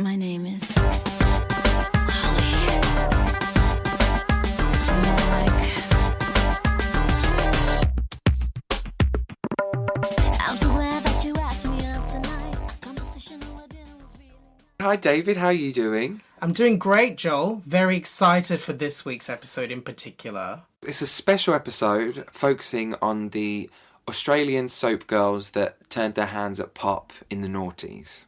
My name is... Hi David, how are you doing? I'm doing great, Joel. Very excited for this week's episode in particular. It's a special episode focusing on the Australian soap girls that turned their hands at pop in the noughties.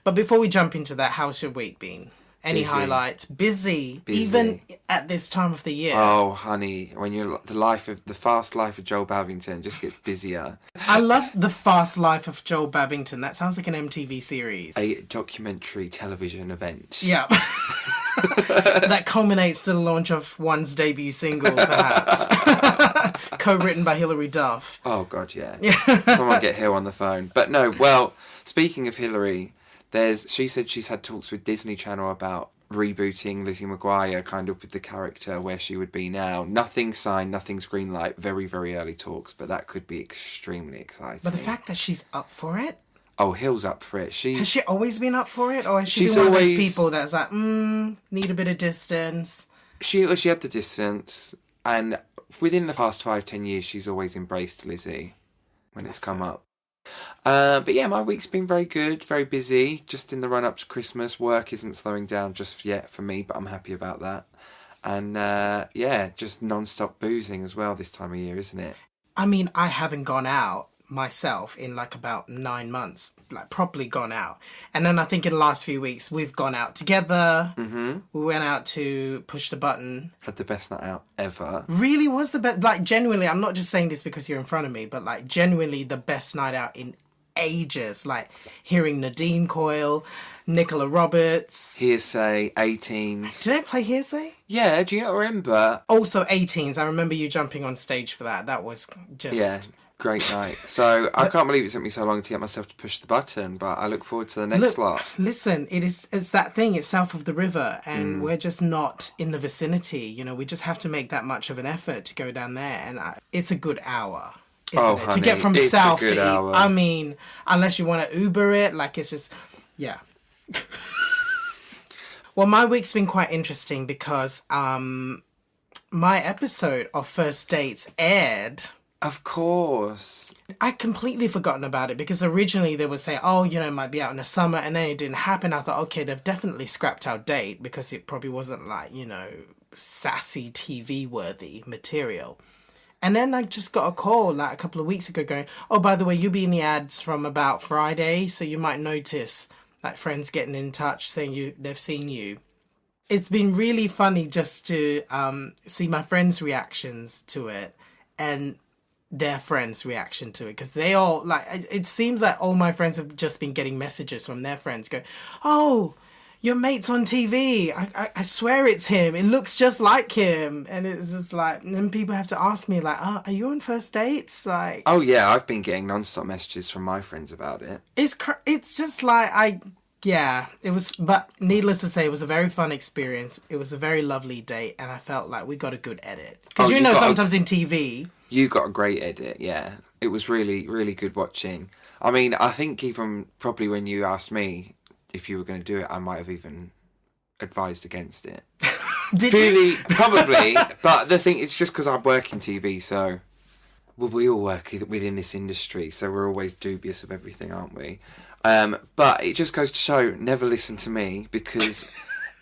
But before we jump into that, how's your week been? Any Busy. highlights? Busy, even at this time of the year. Oh, honey, when you're the fast life of Joel Babington just gets busier. I love The Fast Life of Joel Babington. That sounds like an MTV series. A documentary television event. Yeah. That culminates to the launch of one's debut single, perhaps. Co-written by Hilary Duff. Oh, God, yeah. Someone get Hill on the phone. But no, well, speaking of Hilary, she said she's had talks with Disney Channel about rebooting Lizzie McGuire kind of with the character where she would be now. Nothing signed, nothing's green light, very, very early talks, but that could be extremely exciting. But the fact that she's up for it? Oh, Hill's up for it. Has she always been up for it? Or has she been one of those people that's like, need a bit of distance? She had the distance, and within the past 5-10 years, she's always embraced Lizzie when it's come up. But yeah, my week's been very good, very busy, just in the run-up to Christmas. Work isn't slowing down just yet for me, but I'm happy about that. And yeah, just non-stop boozing as well this time of year, isn't it? I mean, I haven't gone out myself in like about 9 months, like properly gone out. And then I think in the last few weeks, we've gone out together. Mm-hmm. We went out to Push the Button. Had the best night out ever. Really was the best, like genuinely, I'm not just saying this because you're in front of me, but like genuinely the best night out in ages. Like hearing Nadine Coyle, Nicola Roberts. Hearsay, 18s. Did I play Hearsay? Yeah, do you not remember? Also 18s, I remember you jumping on stage for that. That was just... Yeah. Great night. So I can't believe it took me so long to get myself to push the button, but I look forward to the next lot. Listen, it's that thing. It's south of the river, and we're just not in the vicinity. You know, we just have to make that much of an effort to go down there, and it's a good hour. Isn't it? Honey, to get from south to hour. I mean, unless you want to Uber it, like it's just, yeah. Well, my week's been quite interesting because my episode of First Dates aired. Of course. I'd completely forgotten about it because originally they would say, oh, you know, it might be out in the summer, and then it didn't happen. I thought, okay, they've definitely scrapped our date because it probably wasn't like, you know, sassy TV worthy material. And then I just got a call like a couple of weeks ago going, oh, by the way, you'll be in the ads from about Friday, so you might notice like friends getting in touch saying they've seen you. It's been really funny just to see my friends' reactions to it and their friends' reaction to it, because they all like it seems like all my friends have just been getting messages from their friends going, oh, your mate's on TV, I swear it's him, it looks just like him. And it's just like, and then people have to ask me like, oh, are you on First Dates? Like, oh yeah, I've been getting non-stop messages from my friends about it. It's just like it was, but needless to say, it was a very fun experience. It was a very lovely date, and I felt like we got a good edit, because sometimes in TV you got a great edit. Yeah, it was really, really good watching. I mean, I think even probably when you asked me if you were going to do it, I might have even advised against it. Did you? Probably, but the thing, it's just because I work in TV, so we all work within this industry, so we're always dubious of everything, aren't we? But it just goes to show, never listen to me, because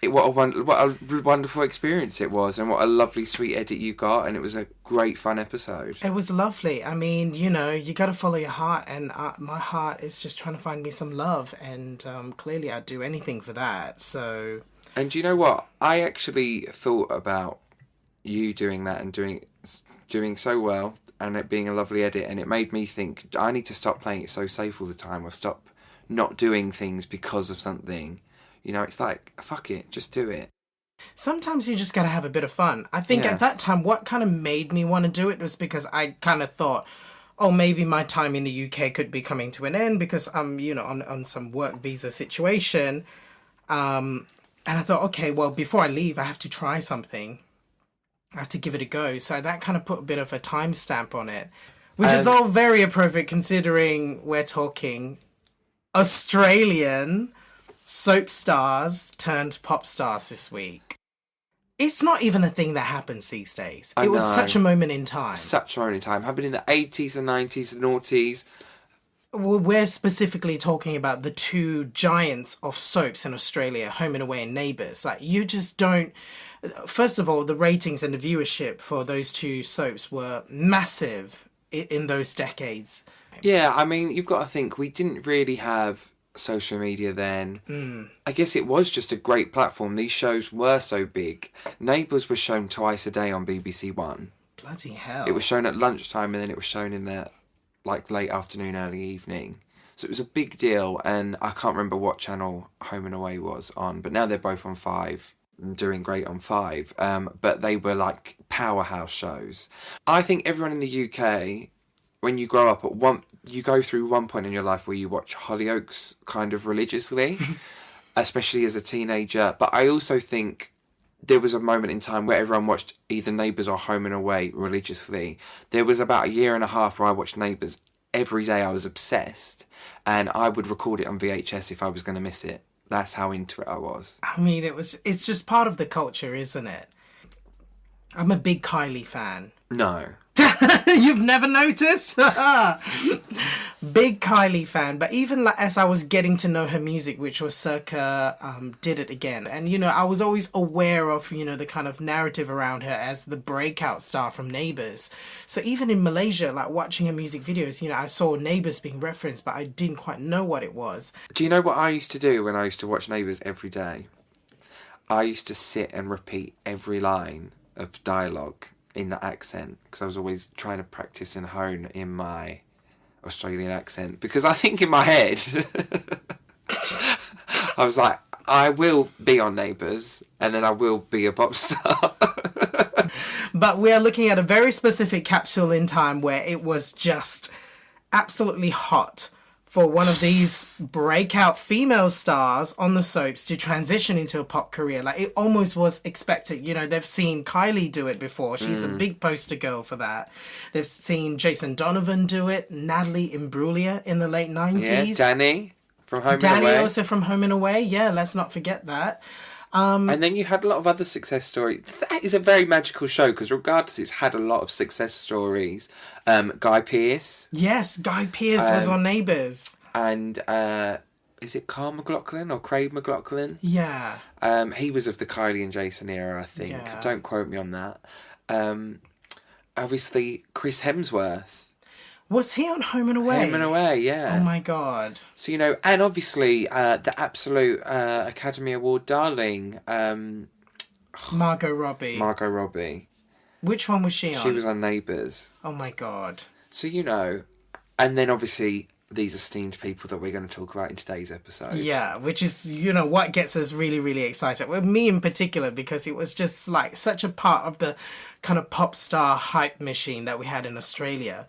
what a wonderful experience it was, and what a lovely, sweet edit you got, and it was a great, fun episode. It was lovely. I mean, you know, you got to follow your heart, and my heart is just trying to find me some love, and clearly I'd do anything for that, so... And do you know what? I actually thought about you doing that and doing so well, and it being a lovely edit, and it made me think, I need to stop playing it so safe all the time, or stop not doing things because of something. You know, it's like, fuck it, just do it. Sometimes you just gotta have a bit of fun. I think at that time, what kind of made me want to do it was because I kind of thought, oh, maybe my time in the UK could be coming to an end because I'm, you know, on some work visa situation. And I thought, okay, well, before I leave, I have to try something. I have to give it a go. So that kind of put a bit of a timestamp on it, which is all very appropriate considering we're talking Australian Soap stars turned pop stars this week. It's not even a thing that happens these days. It was such a moment in time. Such a moment in time. Happened in the 80s, the 90s, the noughties. We're specifically talking about the two giants of soaps in Australia, Home and Away and Neighbours. Like, you just don't... First of all, the ratings and the viewership for those two soaps were massive in those decades. Yeah, I mean, you've got to think, we didn't really have social media then. I guess it was just a great platform. These shows were so big. Neighbours was shown twice a day on BBC One. Bloody hell. It was shown at lunchtime and then it was shown in the late afternoon, early evening. So it was a big deal, and I can't remember what channel Home and Away was on, but now they're both on 5, doing great on 5. But they were like powerhouse shows. I think everyone in the UK, when you grow up you go through one point in your life where you watch Hollyoaks kind of religiously, especially as a teenager. But I also think there was a moment in time where everyone watched either Neighbours or Home and Away religiously. There was about a year and a half where I watched Neighbours every day. I was obsessed, and I would record it on VHS if I was going to miss it. That's how into it I was. I mean, it's just part of the culture, isn't it? I'm a big Kylie fan. No. You've never noticed? Big Kylie fan. But even as I was getting to know her music, which was circa Did It Again, and I was always aware of the kind of narrative around her as the breakout star from Neighbours. So even in Malaysia, like watching her music videos, I saw Neighbours being referenced, but I didn't quite know what it was. Do you know what I used to do when I used to watch Neighbours every day? I used to sit and repeat every line of dialogue in that accent, because I was always trying to practice and hone in my Australian accent, because I think in my head I was like, I will be on Neighbours and then I will be a pop star. But we are looking at a very specific capsule in time where it was just absolutely hot for one of these breakout female stars on the soaps to transition into a pop career. Like, it almost was expected. They've seen Kylie do it before. She's the big poster girl for that. They've seen Jason Donovan do it, Natalie Imbruglia in the late 90s. Yeah, Danny from Home and Away. Danny also from Home and Away. Yeah, let's not forget that. And then you had a lot of other success stories. That is a very magical show, because regardless, it's had a lot of success stories. Guy Pearce. Yes, Guy Pearce was on Neighbours. And is it Carl McLachlan or Craig McLachlan? Yeah. He was of the Kylie and Jason era, I think. Yeah. Don't quote me on that. Obviously, Chris Hemsworth. Was he on Home and Away? Home and Away, yeah. Oh my God. So, and obviously the absolute Academy Award darling, Margot Robbie. Margot Robbie. Which one was she on? She was on Neighbours. Oh my God. So, and then obviously these esteemed people that we're going to talk about in today's episode. Yeah, which is, what gets us really, really excited. Well, me in particular, because it was just like such a part of the kind of pop star hype machine that we had in Australia.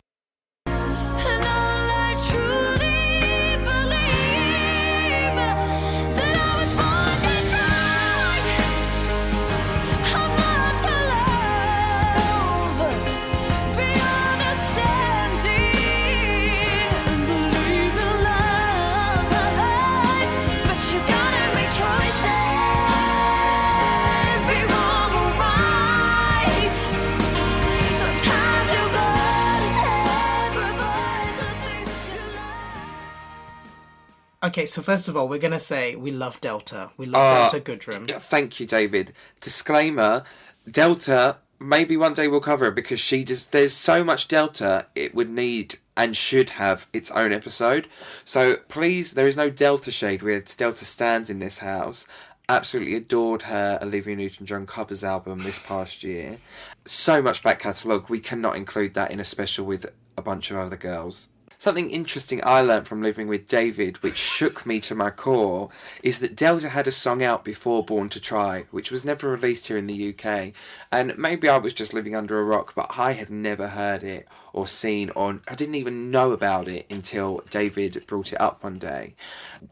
Okay, so first of all, we're going to say we love Delta. We love Delta Goodrem. Thank you, David. Disclaimer, Delta, maybe one day we'll cover it, because there's so much Delta, it would need and should have its own episode. So please, there is no Delta shade. We had Delta stands in this house. Absolutely adored her Olivia Newton-John covers album this past year. So much back catalogue, we cannot include that in a special with a bunch of other girls. Something interesting I learnt from living with David, which shook me to my core, is that Delta had a song out before Born to Try, which was never released here in the UK. And maybe I was just living under a rock, but I had never heard it or seen, or I didn't even know about it until David brought it up one day.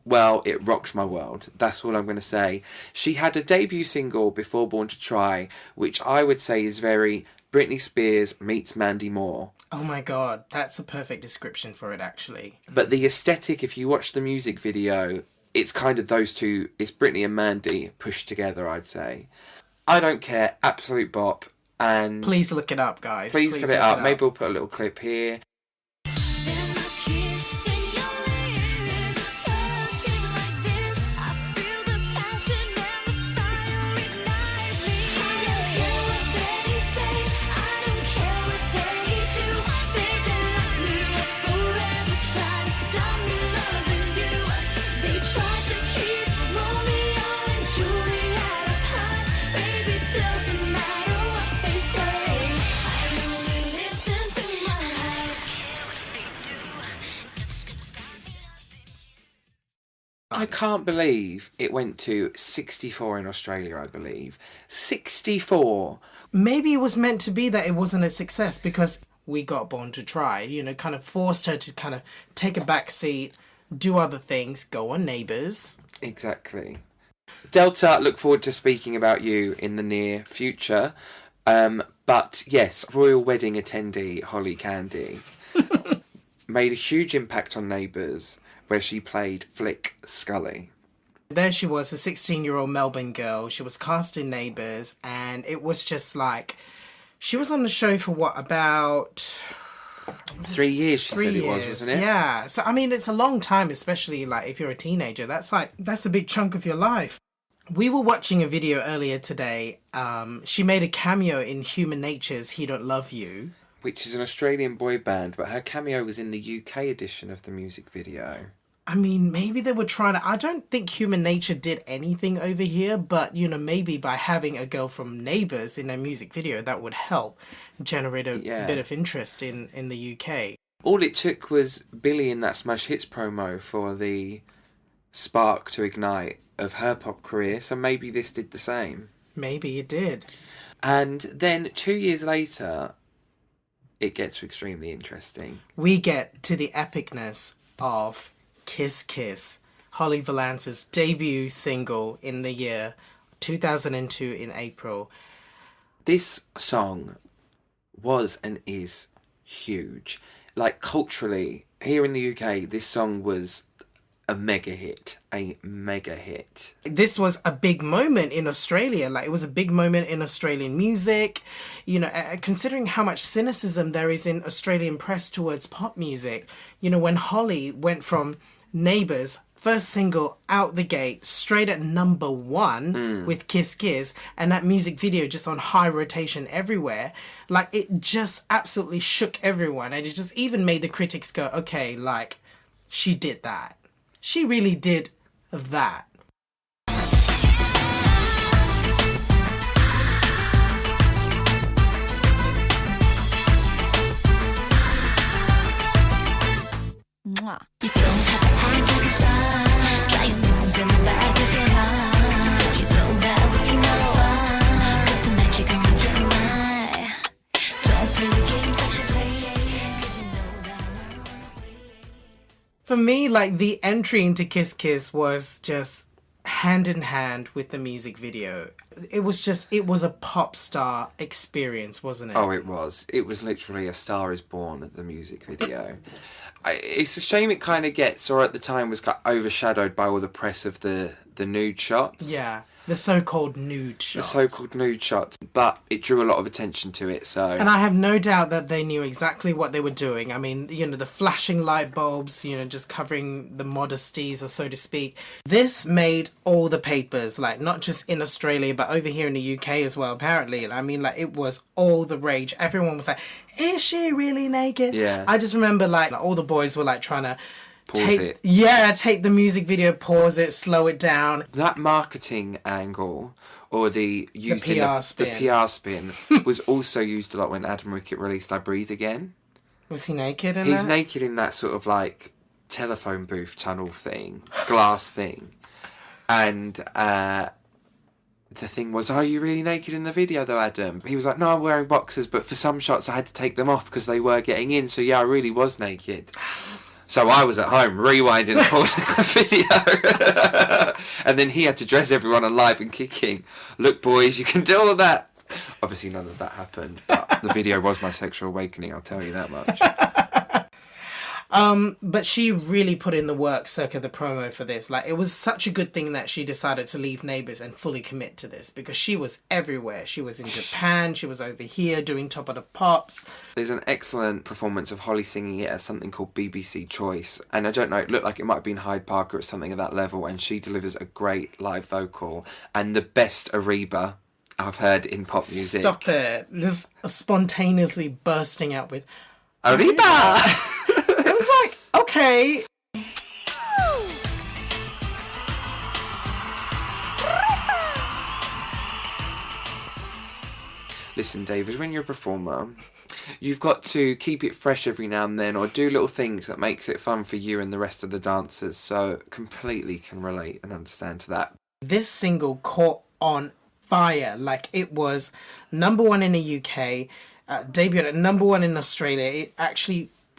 Well, it rocked my world. That's all I'm going to say. She had a debut single before Born to Try, which I would say is very Britney Spears meets Mandy Moore. Oh my God, that's a perfect description for it, actually. But the aesthetic, if you watch the music video, it's kind of those two, it's Britney and Mandy pushed together, I'd say. I Don't Care, absolute bop. And please look it up, guys. Please look it up. Maybe we'll put a little clip here. I can't believe it went to 64 in Australia, I believe. 64! Maybe it was meant to be that it wasn't a success because We Got Born to Try, you know, kind of forced her to kind of take a back seat, do other things, go on Neighbours. Exactly. Delta, look forward to speaking about you in the near future. But yes, royal wedding attendee Holly Candy made a huge impact on Neighbours, where she played Flick Scully. There she was, a 16-year-old Melbourne girl. She was cast in Neighbours, and it was just like... She was on the show for what, about... 3 years, she said it was, wasn't it? Yeah. So, I mean, it's a long time, especially, like, if you're a teenager. That's a big chunk of your life. We were watching a video earlier today. She made a cameo in Human Nature's He Don't Love You, which is an Australian boy band, but her cameo was in the UK edition of the music video. I mean, maybe they were trying to... I don't think Human Nature did anything over here, but, you know, maybe by having a girl from Neighbours in a music video, that would help generate a bit of interest in the UK. All it took was Billie in that Smash Hits promo for the spark to ignite of her pop career, so maybe this did the same. Maybe it did. And then 2 years later, it gets extremely interesting. We get to the epicness of Kiss Kiss, Holly Valance's debut single in the year 2002 in April. This song was and is huge. Like, culturally, here in the UK, this song was a mega hit. This was a big moment in Australia. Like, it was a big moment in Australian music. You know, considering how much cynicism there is in Australian press towards pop music. You know, when Holly went from Neighbours, first single out the gate, straight at number 1 with Kiss Kiss, and that music video just on high rotation everywhere. Like, it just absolutely shook everyone. And it just even made the critics go, okay, like, she did that. She really did that. Mwah. You don't have to act like a star. Try your moves in the back of your heart. You know that we can have fun. 'Cause tonight you're gonna get mine. Don't play the games that you play. 'Cause you know that I'm on my way. For me, like, the entry into Kiss Kiss was just hand in hand with the music video. It was a Popstar experience, wasn't it? Oh, it was. It was literally A Star Is Born at the music video. It's a shame it kind of gets, or at the time was overshadowed by all the press of the nude shots. Yeah, the so-called nude shots. But it drew a lot of attention to it, so... And I have no doubt that they knew exactly what they were doing. I mean, you know, the flashing light bulbs, you know, just covering the modesties, or so to speak. This made all the papers, like, not just in Australia, but over here in the UK as well, apparently. I mean, like, it was all the rage. Everyone was like, is she really naked? Yeah. I just remember, like all the boys were, like, trying to... Take the music video, pause it, slow it down. That marketing angle, or the PR spin was also used a lot when Adam Rickett released I Breathe Again. Was he naked in He's that? naked in that sort of, like, telephone booth tunnel thing, glass thing. And the thing was, are you really naked in the video though, Adam? He was like, no, I'm wearing boxers, but for some shots I had to take them off because they were getting in, so yeah, I really was naked. So I was at home rewinding and pausing the video. And then he had to dress everyone alive and kicking. Look, boys, you can do all that. Obviously, none of that happened. But the video was my sexual awakening, I'll tell you that much. But she really put in the work circa the promo for this. Like, it was such a good thing that she decided to leave Neighbours and fully commit to this, because she was everywhere. She was in Japan, she was over here doing Top of the Pops. There's an excellent performance of Holly singing it at something called BBC Choice. And I don't know, it looked like it might have been Hyde Park or something at that level. And she delivers a great live vocal and the best Ariba I've heard in pop music. Stop it. Just spontaneously bursting out with Ariba! It was like, okay. Listen, David, when you're a performer, you've got to keep it fresh every now and then, or do little things that makes it fun for you and the rest of the dancers. So completely can relate and understand to that. This single caught on fire. Like, it was #1 in the UK, debuted at #1 in Australia.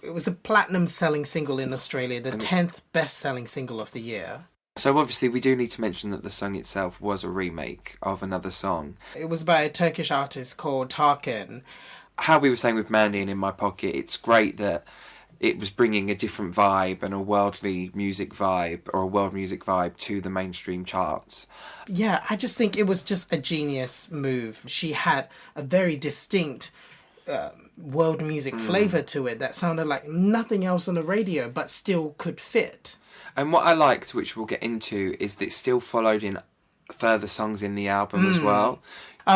It was a platinum selling single in Australia, the 10th best selling single of the year. So obviously we do need to mention that the song itself was a remake of another song. It was by a Turkish artist called Tarkan. How we were saying with Mandy and In My Pocket, it's great that it was bringing a different vibe and a worldly music vibe, or a world music vibe, to the mainstream charts. Yeah, I just think it was just a genius move. She had a very distinct world music flavour to it that sounded like nothing else on the radio, but still could fit. And what I liked, which we'll get into, is that it still followed in further songs in the album as well.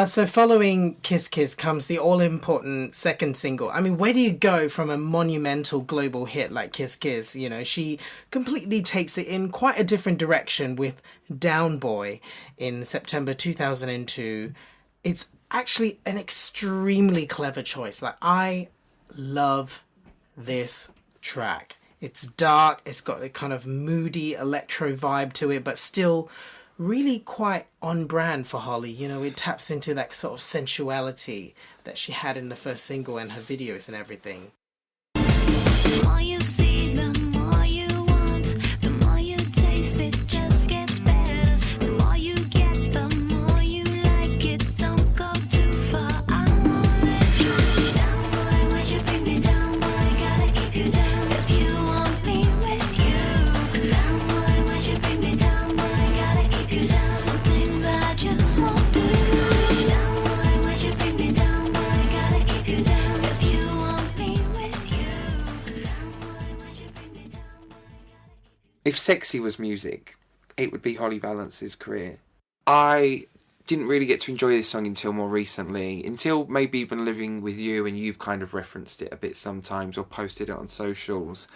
So following Kiss Kiss comes the all-important second single. I mean, where do you go from a monumental global hit like Kiss Kiss? You know, she completely takes it in quite a different direction with Down Boy in September 2002. It's actually an extremely clever choice. Like, I love this track. It's dark, it's got a kind of moody electro vibe to it, but still really quite on brand for Holly. You know, it taps into that sort of sensuality that she had in the first single and her videos and everything. The more you see, the more you want. The more you taste, it just gets better. The more you get, the more you like it. Don't go too far, I won't let you down, boy. Would you bring me down, boy? Gotta keep you down if you want me with you. Down, boy, would you bring me down, boy? Gotta keep you down. Some things I just won't do. Down, boy, would you bring me down, boy? Gotta keep you down if you want me with you. Down, boy, would you bring me down, boy? If sexy was music, it would be Holly Valance's career. I didn't really get to enjoy this song until more recently, until maybe even living with you, and you've kind of referenced it a bit sometimes or posted it on socials.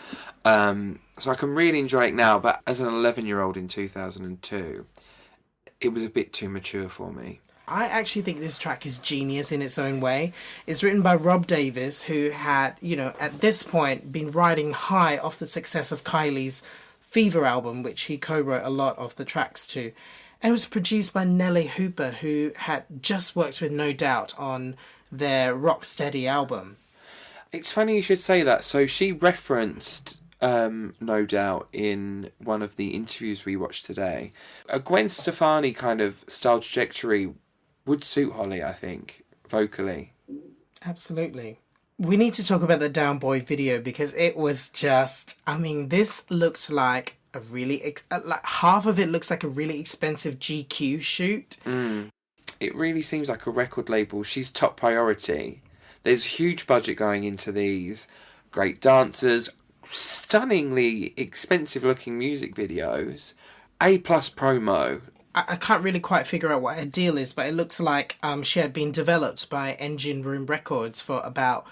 So I can really enjoy it now, but as an 11-year-old in 2002, it was a bit too mature for me. I actually think this track is genius in its own way. It's written by Rob Davis, who had, you know, at this point been riding high off the success of Kylie's Fever album, which he co-wrote a lot of the tracks to. And it was produced by Nelly Hooper, who had just worked with No Doubt on their Rocksteady album. It's funny you should say that. So she referenced No Doubt in one of the interviews we watched today. A Gwen Stefani kind of style trajectory would suit Holly, I think, vocally. Absolutely. We need to talk about the Down Boy video, because it was just, I mean, this looks like a really, like half of it looks like a really expensive GQ shoot. It really seems like a record label. She's top priority. There's a huge budget going into these. Great dancers, stunningly expensive looking music videos, A+ promo. I can't really quite figure out what her deal is, but it looks like she had been developed by Engine Room Records for about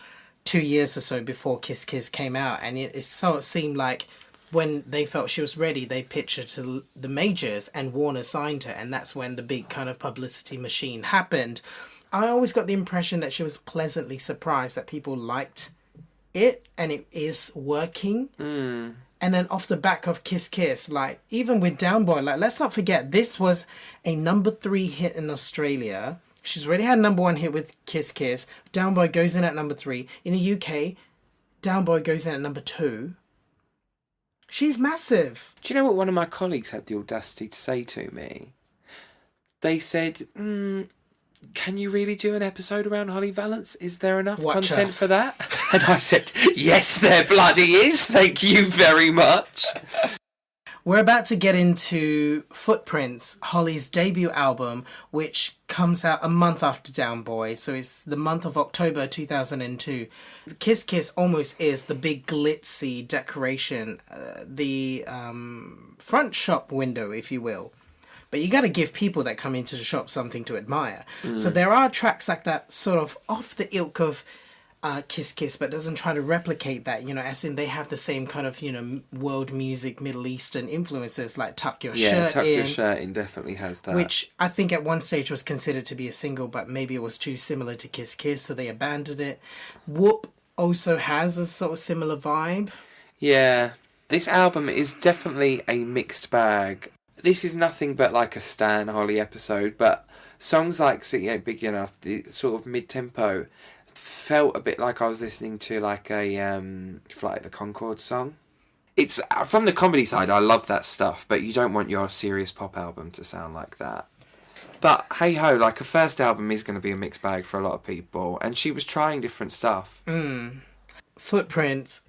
2 years or so before Kiss Kiss came out, and it seemed like when they felt she was ready, they pitched her to the majors and Warner signed her, and that's when the big kind of publicity machine happened. I always got the impression that she was pleasantly surprised that people liked it and it is working. And then off the back of Kiss Kiss, like, even with Down Boy, like, let's not forget, this was a #3 hit in Australia. She's already had #1 hit with Kiss Kiss. Down Boy goes in at #3. In the UK, Down Boy goes in at #2. She's massive. Do you know what one of my colleagues had the audacity to say to me? They said, can you really do an episode around Holly Valance? Is there enough Watch content us. for that? And I said, yes, there bloody is. Thank you very much. We're about to get into Footprints, Holly's debut album, which comes out a month after Down Boy. So it's the month of October 2002. Kiss Kiss almost is the big glitzy decoration, the front shop window, if you will. But you got to give people that come into the shop something to admire. So there are tracks like that, sort of off the ilk of Kiss Kiss, but doesn't try to replicate that, you know, as in they have the same kind of, you know, world music, Middle Eastern influences, like Tuck Your Shirt In. Yeah, Tuck Your Shirt In definitely has that. Which I think at one stage was considered to be a single, but maybe it was too similar to Kiss Kiss, so they abandoned it. Whoop also has a sort of similar vibe. Yeah, this album is definitely a mixed bag. This is nothing but like a Stan Holly episode, but songs like City Ain't Big Enough, the sort of mid-tempo, felt a bit like I was listening to like a Flight of the Conchords song. It's from the comedy side, I love that stuff, but you don't want your serious pop album to sound like that. But hey ho, like a first album is going to be a mixed bag for a lot of people, and she was trying different stuff. Footprints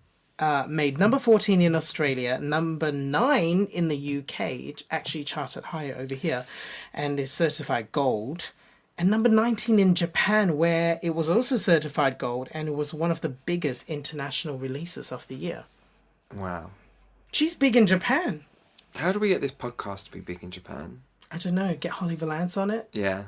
made number 14 in Australia, number 9 in the UK. It actually charted higher over here and is certified gold. And number 19 in Japan, where it was also certified gold, and it was one of the biggest international releases of the year. Wow. She's big in Japan. How do we get this podcast to be big in Japan? I don't know. Get Holly Valance on it? Yeah.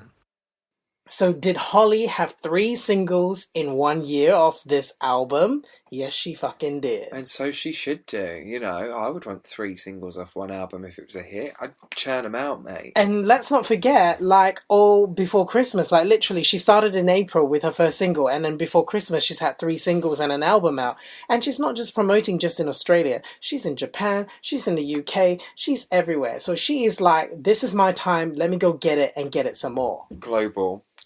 So did Holly have 3 singles in 1 year of this album? Yes, she fucking did. And so she should do, you know. I would want 3 singles off one album if it was a hit. I'd churn them out, mate. And let's not forget, like, all before Christmas, like, literally, she started in April with her first single, and then before Christmas, she's had 3 singles and an album out. And she's not just promoting just in Australia. She's in Japan, she's in the UK, she's everywhere. So she is like, this is my time, let me go get it and get it some more.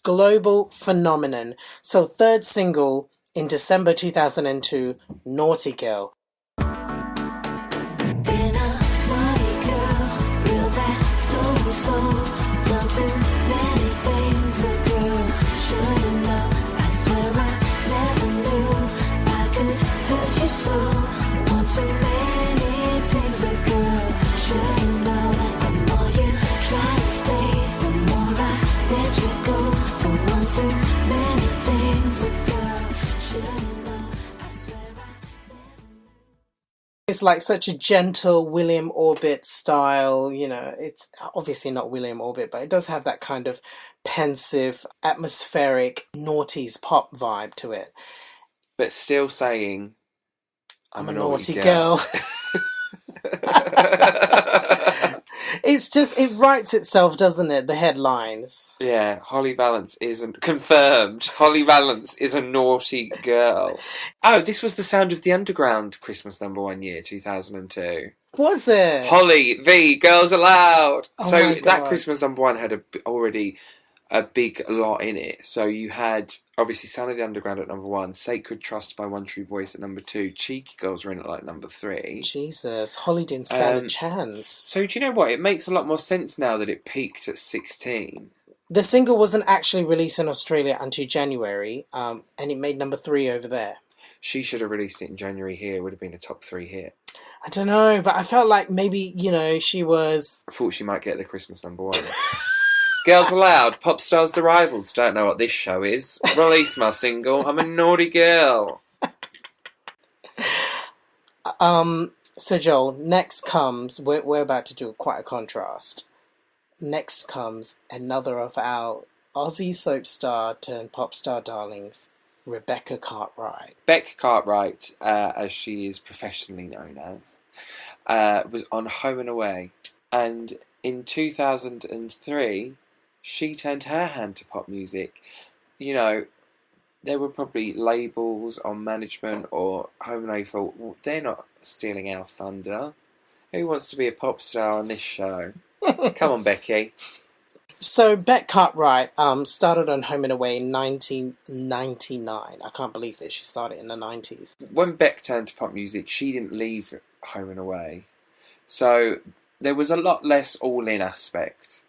Global phenomenon. So 3rd single in December 2002, Naughty Girl. Been a naughty girl, real bad, so done too many things a girl shouldn't know. I swear I never knew I could hurt you so. Want too many things a girl shouldn't know. The more you try to stay, the more I let you go. For one too many things a girl shouldn't know. I swear I never. It's like such a gentle William Orbit style, you know, it's obviously not William Orbit, but it does have that kind of pensive, atmospheric, noughties pop vibe to it. But still saying, I'm a naughty girl. It's just, it writes itself, doesn't it? The headlines. Yeah, Holly Valance isn't confirmed. Holly Valance is a naughty girl. Oh, this was the Sound of the Underground Christmas number 1 year, 2002. Was it? Holly V, Girls Aloud. Oh So my that God. Christmas number 1 had already a big lot in it. So you had, obviously, Sound of the Underground at number 1, Sacred Trust by One True Voice at number 2, Cheeky Girls were in at like number 3. Jesus, Holly didn't stand a chance. So do you know what? It makes a lot more sense now that it peaked at 16. The single wasn't actually released in Australia until January, and it made number 3 over there. She should have released it in January here. It would have been a top 3 hit. I don't know, but I felt like maybe, you know, she was... I thought she might get the Christmas number 1. Girls Aloud, Popstars the Rivals. Don't know what this show is. Release my single. I'm a naughty girl. So Joel, next comes, we're about to do quite a contrast. Next comes another of our Aussie soap star turned pop star darlings, Rebecca Cartwright. Bec Cartwright, as she is professionally known as, was on Home and Away. And in 2003, she turned her hand to pop music. You know, there were probably labels on management or Home and Away thought, well, they're not stealing our thunder. Who wants to be a pop star on this show? Come on, Becky. So Bec Cartwright started on Home and Away in 1999. I can't believe that she started in the 90s. When Bec turned to pop music, she didn't leave Home and Away. So there was a lot less all-in aspect.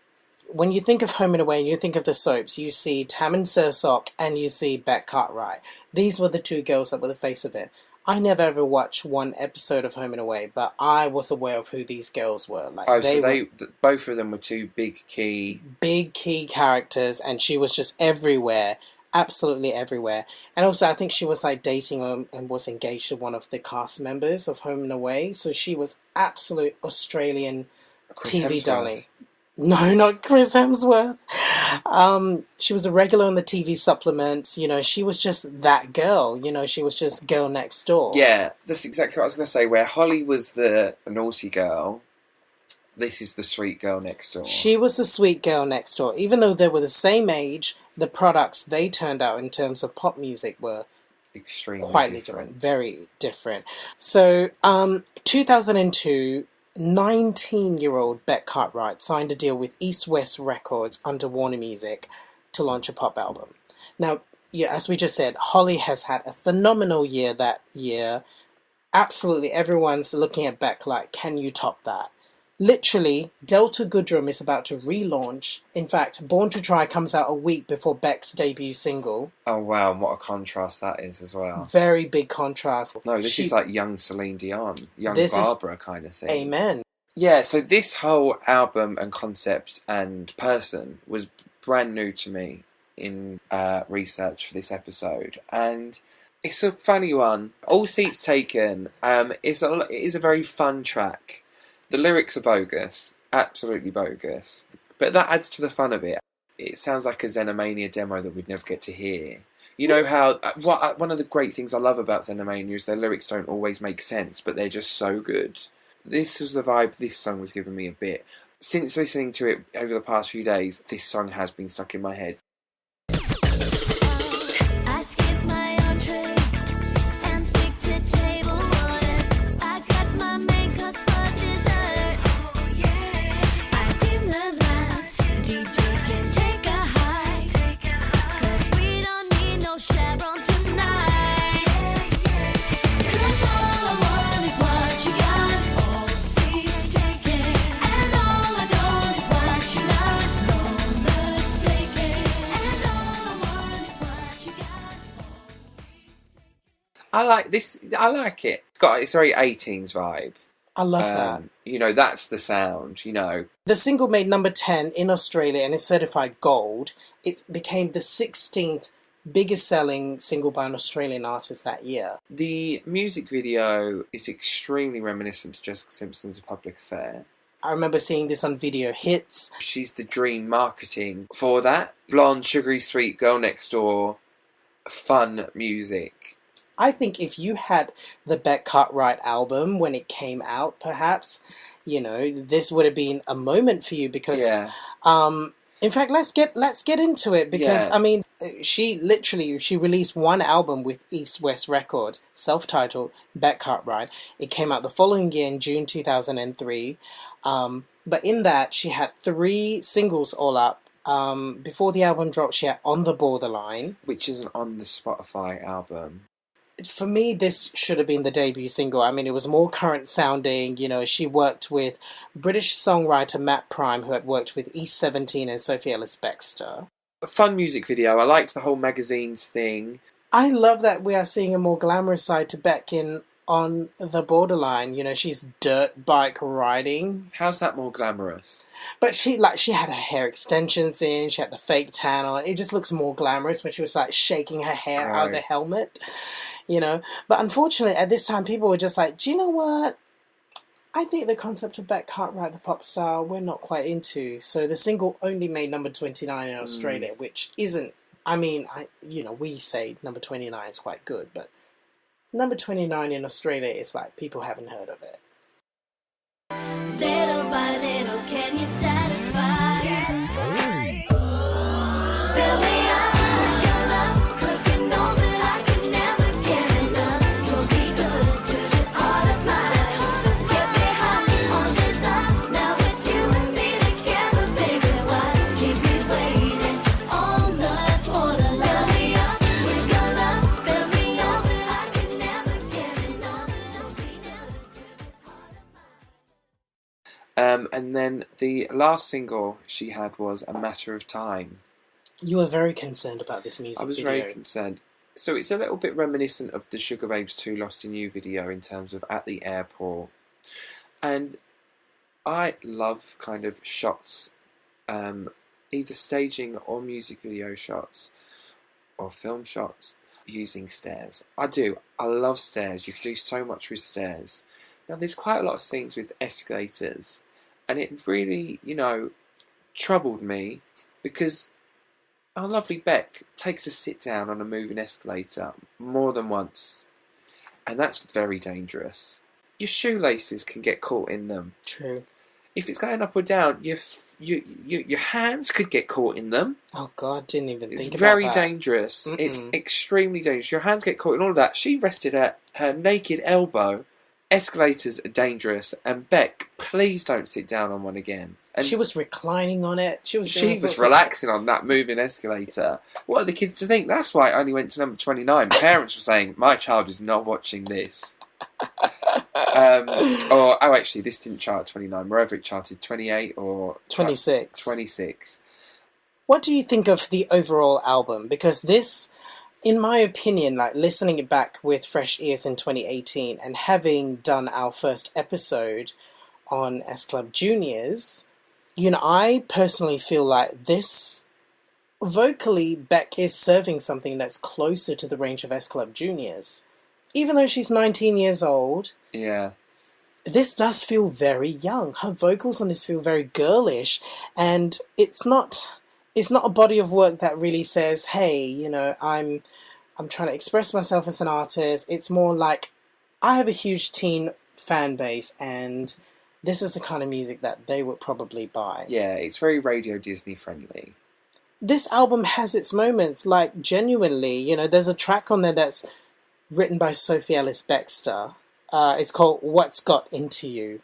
when you think of Home and Away and you think of the soaps, you see Tammin Sursok and you see Bec Cartwright. These were the two girls that were the face of it. I never ever watched one episode of Home and Away, but I was aware of who these girls were. Like, both of them were two big key characters, and she was just everywhere, absolutely everywhere. And also, I think she was like dating and was engaged to one of the cast members of Home and Away, so she was absolute Australian TV darling. No, not Chris Hemsworth. She was a regular on the TV supplements. You know, she was just that girl. You know, she was just girl next door. Yeah, that's exactly what I was going to say. Where Holly was the naughty girl, this is the sweet girl next door. She was the sweet girl next door. Even though they were the same age, the products they turned out in terms of pop music were extremely quite different. Very different. So, 2002... 19-year-old Bec Cartwright signed a deal with East West Records under Warner Music to launch a pop album. Now, yeah, as we just said, Holly has had a phenomenal year that year. Absolutely everyone's looking at Bec like, can you top that? Literally, Delta Goodrem is about to relaunch. In fact, Born to Try comes out a week before Bec's debut single. Oh wow, and what a contrast that is as well. Very big contrast. No, this is like young Celine Dion, young Barbara kind of thing. Amen. Yeah, so this whole album and concept and person was brand new to me in research for this episode. And it's a funny one. All Seats Taken it is a very fun track. The lyrics are bogus, absolutely bogus, but that adds to the fun of it. It sounds like a Xenomania demo that we'd never get to hear. You know how, one of the great things I love about Xenomania is their lyrics don't always make sense, but they're just so good. This was the vibe this song was giving me a bit. Since listening to it over the past few days, this song has been stuck in my head. I skip my entree and stick to table orders. I got my main course for dessert. I dim the lights, the DJ can take a hike, 'cause we don't need no chaperone tonight. 'Cause all I want is what you got, all seats taken. And all I don't is what you not, no mistaken. And all I want is what you got. I like this. I like it. It's very 18s vibe. I love that. You know, that's the sound. You know, The single made number 10 in Australia and is certified gold. It became the 16th biggest selling single by an Australian artist that year. the music video is extremely reminiscent to Jessica Simpson's A Public Affair. I remember seeing this on Video Hits. She's the dream marketing for that. Blonde, sugary sweet girl next door, fun music. I think if you had the Bec Cartwright album when it came out, perhaps, you know, this would have been a moment for you because, Yeah. in fact, let's get into it because, Yeah. I mean, she released one album with East West Records, self-titled Bec Cartwright. It came out the following year in June 2003. But in that, she had 3 singles all up. Before the album dropped, she had On the Borderline. Which isn't on the Spotify album. For me, this should have been the debut single. I mean, it was more current sounding. You know, she worked with British songwriter Matt Prime, who had worked with East 17 and Sophie Ellis-Bextor. A fun music video. I liked the whole magazines thing. I love that we are seeing a more glamorous side to Bec in On the Borderline. You know, she's dirt bike riding. How's that more glamorous? But she had her hair extensions in, she had the fake tan on. It just looks more glamorous when she was like shaking her hair out of the helmet. You know, but unfortunately at this time people were just like, do you know what? I think the concept of Bec Cartwright, the pop star, we're not quite into. So the single only made number 29 in Australia, which isn't, I mean, we say number 29 is quite good, but number 29 in Australia is like people haven't heard of it. Little by little, can you satisfy? Fill me up with your love, 'cause you know that I could never get enough. So be good to this heart of mine. Get me high on desire. Now it's you and me together, baby. Why keep me waiting on the borderline? Fill me up with your love, 'cause you know that I could never get enough. So be good to this heart of mine. And then the last single she had was A Matter of Time. You were very concerned about this music I was video. very concerned. So it's a little bit reminiscent of the Sugar Babes 2 Lost in You video in terms of at the airport. And I love kind of shots, either staging or music video shots or film shots using stairs. I do. I love stairs. You can do so much with stairs. Now there's quite a lot of scenes with escalators, and it really, troubled me because our lovely Bec takes a sit down on a moving escalator more than once, and that's very dangerous. Your shoelaces can get caught in them. True. If it's going up or down, your hands could get caught in them. Oh God, didn't even think It's about very that. dangerous. Mm-mm. It's extremely dangerous. Your hands get caught in all of that. She rested at her naked elbow. Escalators are dangerous. And Bec, please don't sit down on one again. And she was reclining on it. She was relaxing on that moving escalator. What are the kids to think? That's why I only went to number 29. Parents were saying, my child is not watching this. Actually, this didn't chart 29. Wherever it charted, 28 or 26. 26. What do you think of the overall album? Because this, in my opinion, like listening it back with fresh ears in 2018 and having done our first episode on S Club Juniors, I personally feel like this, vocally, Bec is serving something that's closer to the range of S Club Juniors. Even though she's 19 years old, yeah, this does feel very young. Her vocals on this feel very girlish, and it's not a body of work that really says, hey, I'm trying to express myself as an artist. It's more like, I have a huge teen fan base, and this is the kind of music that they would probably buy. Yeah, it's very Radio Disney friendly. This album has its moments, like genuinely, there's a track on there that's written by Sophie Ellis-Bextor. It's called What's Got Into You.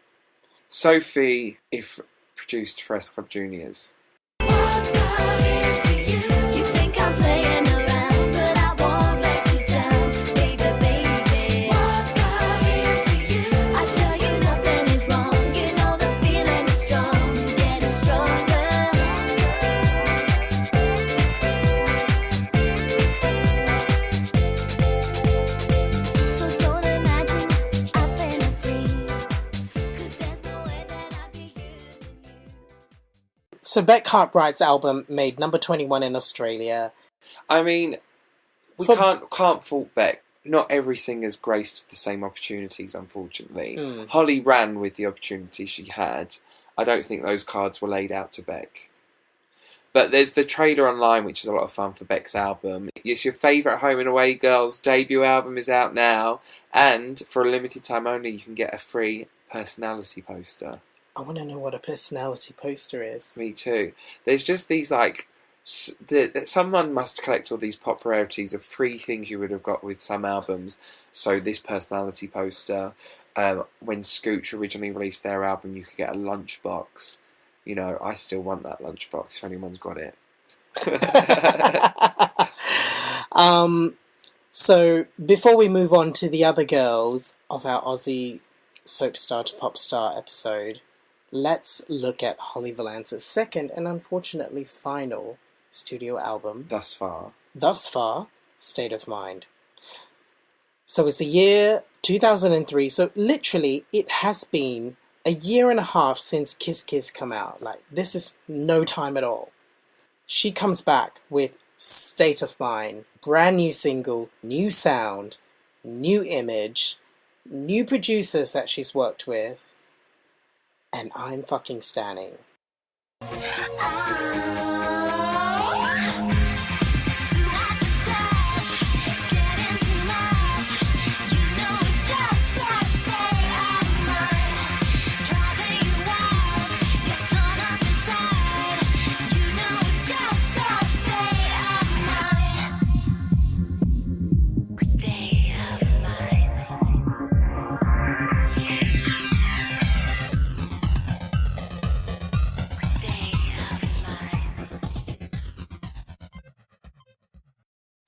Sophie, if produced for S Club Juniors. What's got into you? You think I'm playing around, but I won't let you down, baby. What's got into you? I tell you nothing is wrong. The feeling is strong, getting stronger. So don't imagine I've been a dream, 'cause there's no way that I could use you. So Bec Cartwright's album made number 21 in Australia. I mean, we can't fault Bec. Not every singer's graced the same opportunities, unfortunately. Holly ran with the opportunity she had. I don't think those cards were laid out to Bec. But there's the trailer online, which is a lot of fun for Bec's album. It's your favourite Home and Away Girls debut album is out now. And for a limited time only, you can get a free personality poster. I want to know what a personality poster is. Me too. There's just these someone must collect all these pop rarities of free things you would have got with some albums. So this personality poster, when Scooch originally released their album, you could get a lunchbox. I still want that lunchbox if anyone's got it. So before we move on to the other girls of our Aussie Soapstar to Popstar episode, let's look at Holly Valance's second and unfortunately final studio album. Thus far, State of Mind. So it's the year 2003. So literally it has been a year and a half since Kiss Kiss come out. Like, this is no time at all. She comes back with State of Mind, brand new single, new sound, new image, new producers that she's worked with, and I'm fucking standing.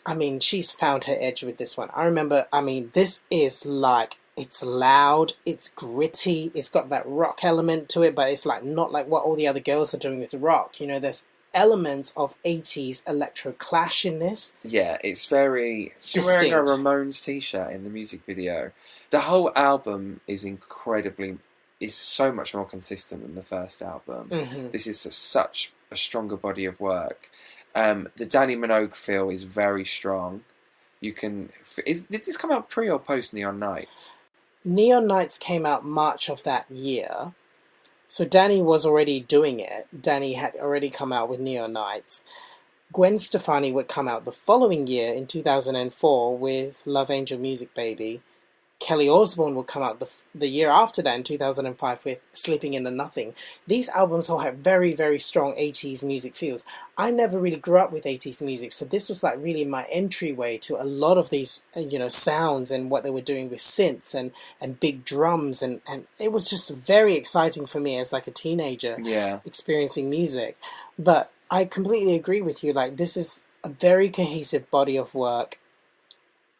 I mean, she's found her edge with this one. I remember, this is like It's loud, it's gritty, it's got that rock element to it, but it's like not like what all the other girls are doing with rock. You know, there's elements of 80s electro clash in this. Yeah, it's very... She's wearing a Ramones t-shirt in the music video. The whole album is so much more consistent than the first album. Mm-hmm. This is such a stronger body of work. The Danny Minogue feel is very strong. Did this come out pre or post Neon Nights? Neon Nights came out March of that year. So Danny was already doing it. Danny had already come out with Neon Nights. Gwen Stefani would come out the following year in 2004 with Love Angel Music Baby. Kelly Osbourne would come out the year after that in 2005 with Slipping Into Nothing. These albums all have very, very strong 80s music feels. I never really grew up with 80s music, so this was like really my entryway to a lot of these, sounds and what they were doing with synths and big drums, and it was just very exciting for me as like a teenager experiencing music. But I completely agree with you, like this is a very cohesive body of work.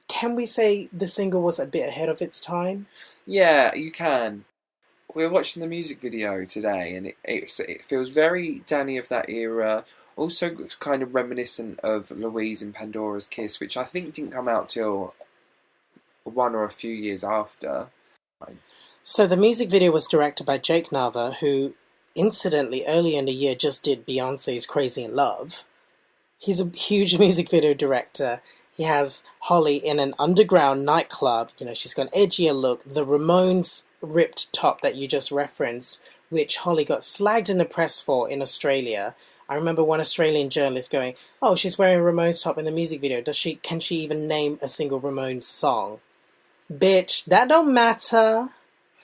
Can we say the single was a bit ahead of its time? Yeah, you can. We were watching the music video today, and it feels very Danny of that era. Also kind of reminiscent of Louise in Pandora's Kiss, which I think didn't come out till one or a few years after. So the music video was directed by Jake Nava, who incidentally early in the year just did Beyonce's Crazy in Love. He's a huge music video director. He has Holly in an underground nightclub. She's got an edgier look. The Ramones ripped top that you just referenced, which Holly got slagged in the press for in Australia. I remember one Australian journalist going, "Oh, she's wearing a Ramones top in the music video. Can she even name a single Ramones song?" Bitch, that don't matter.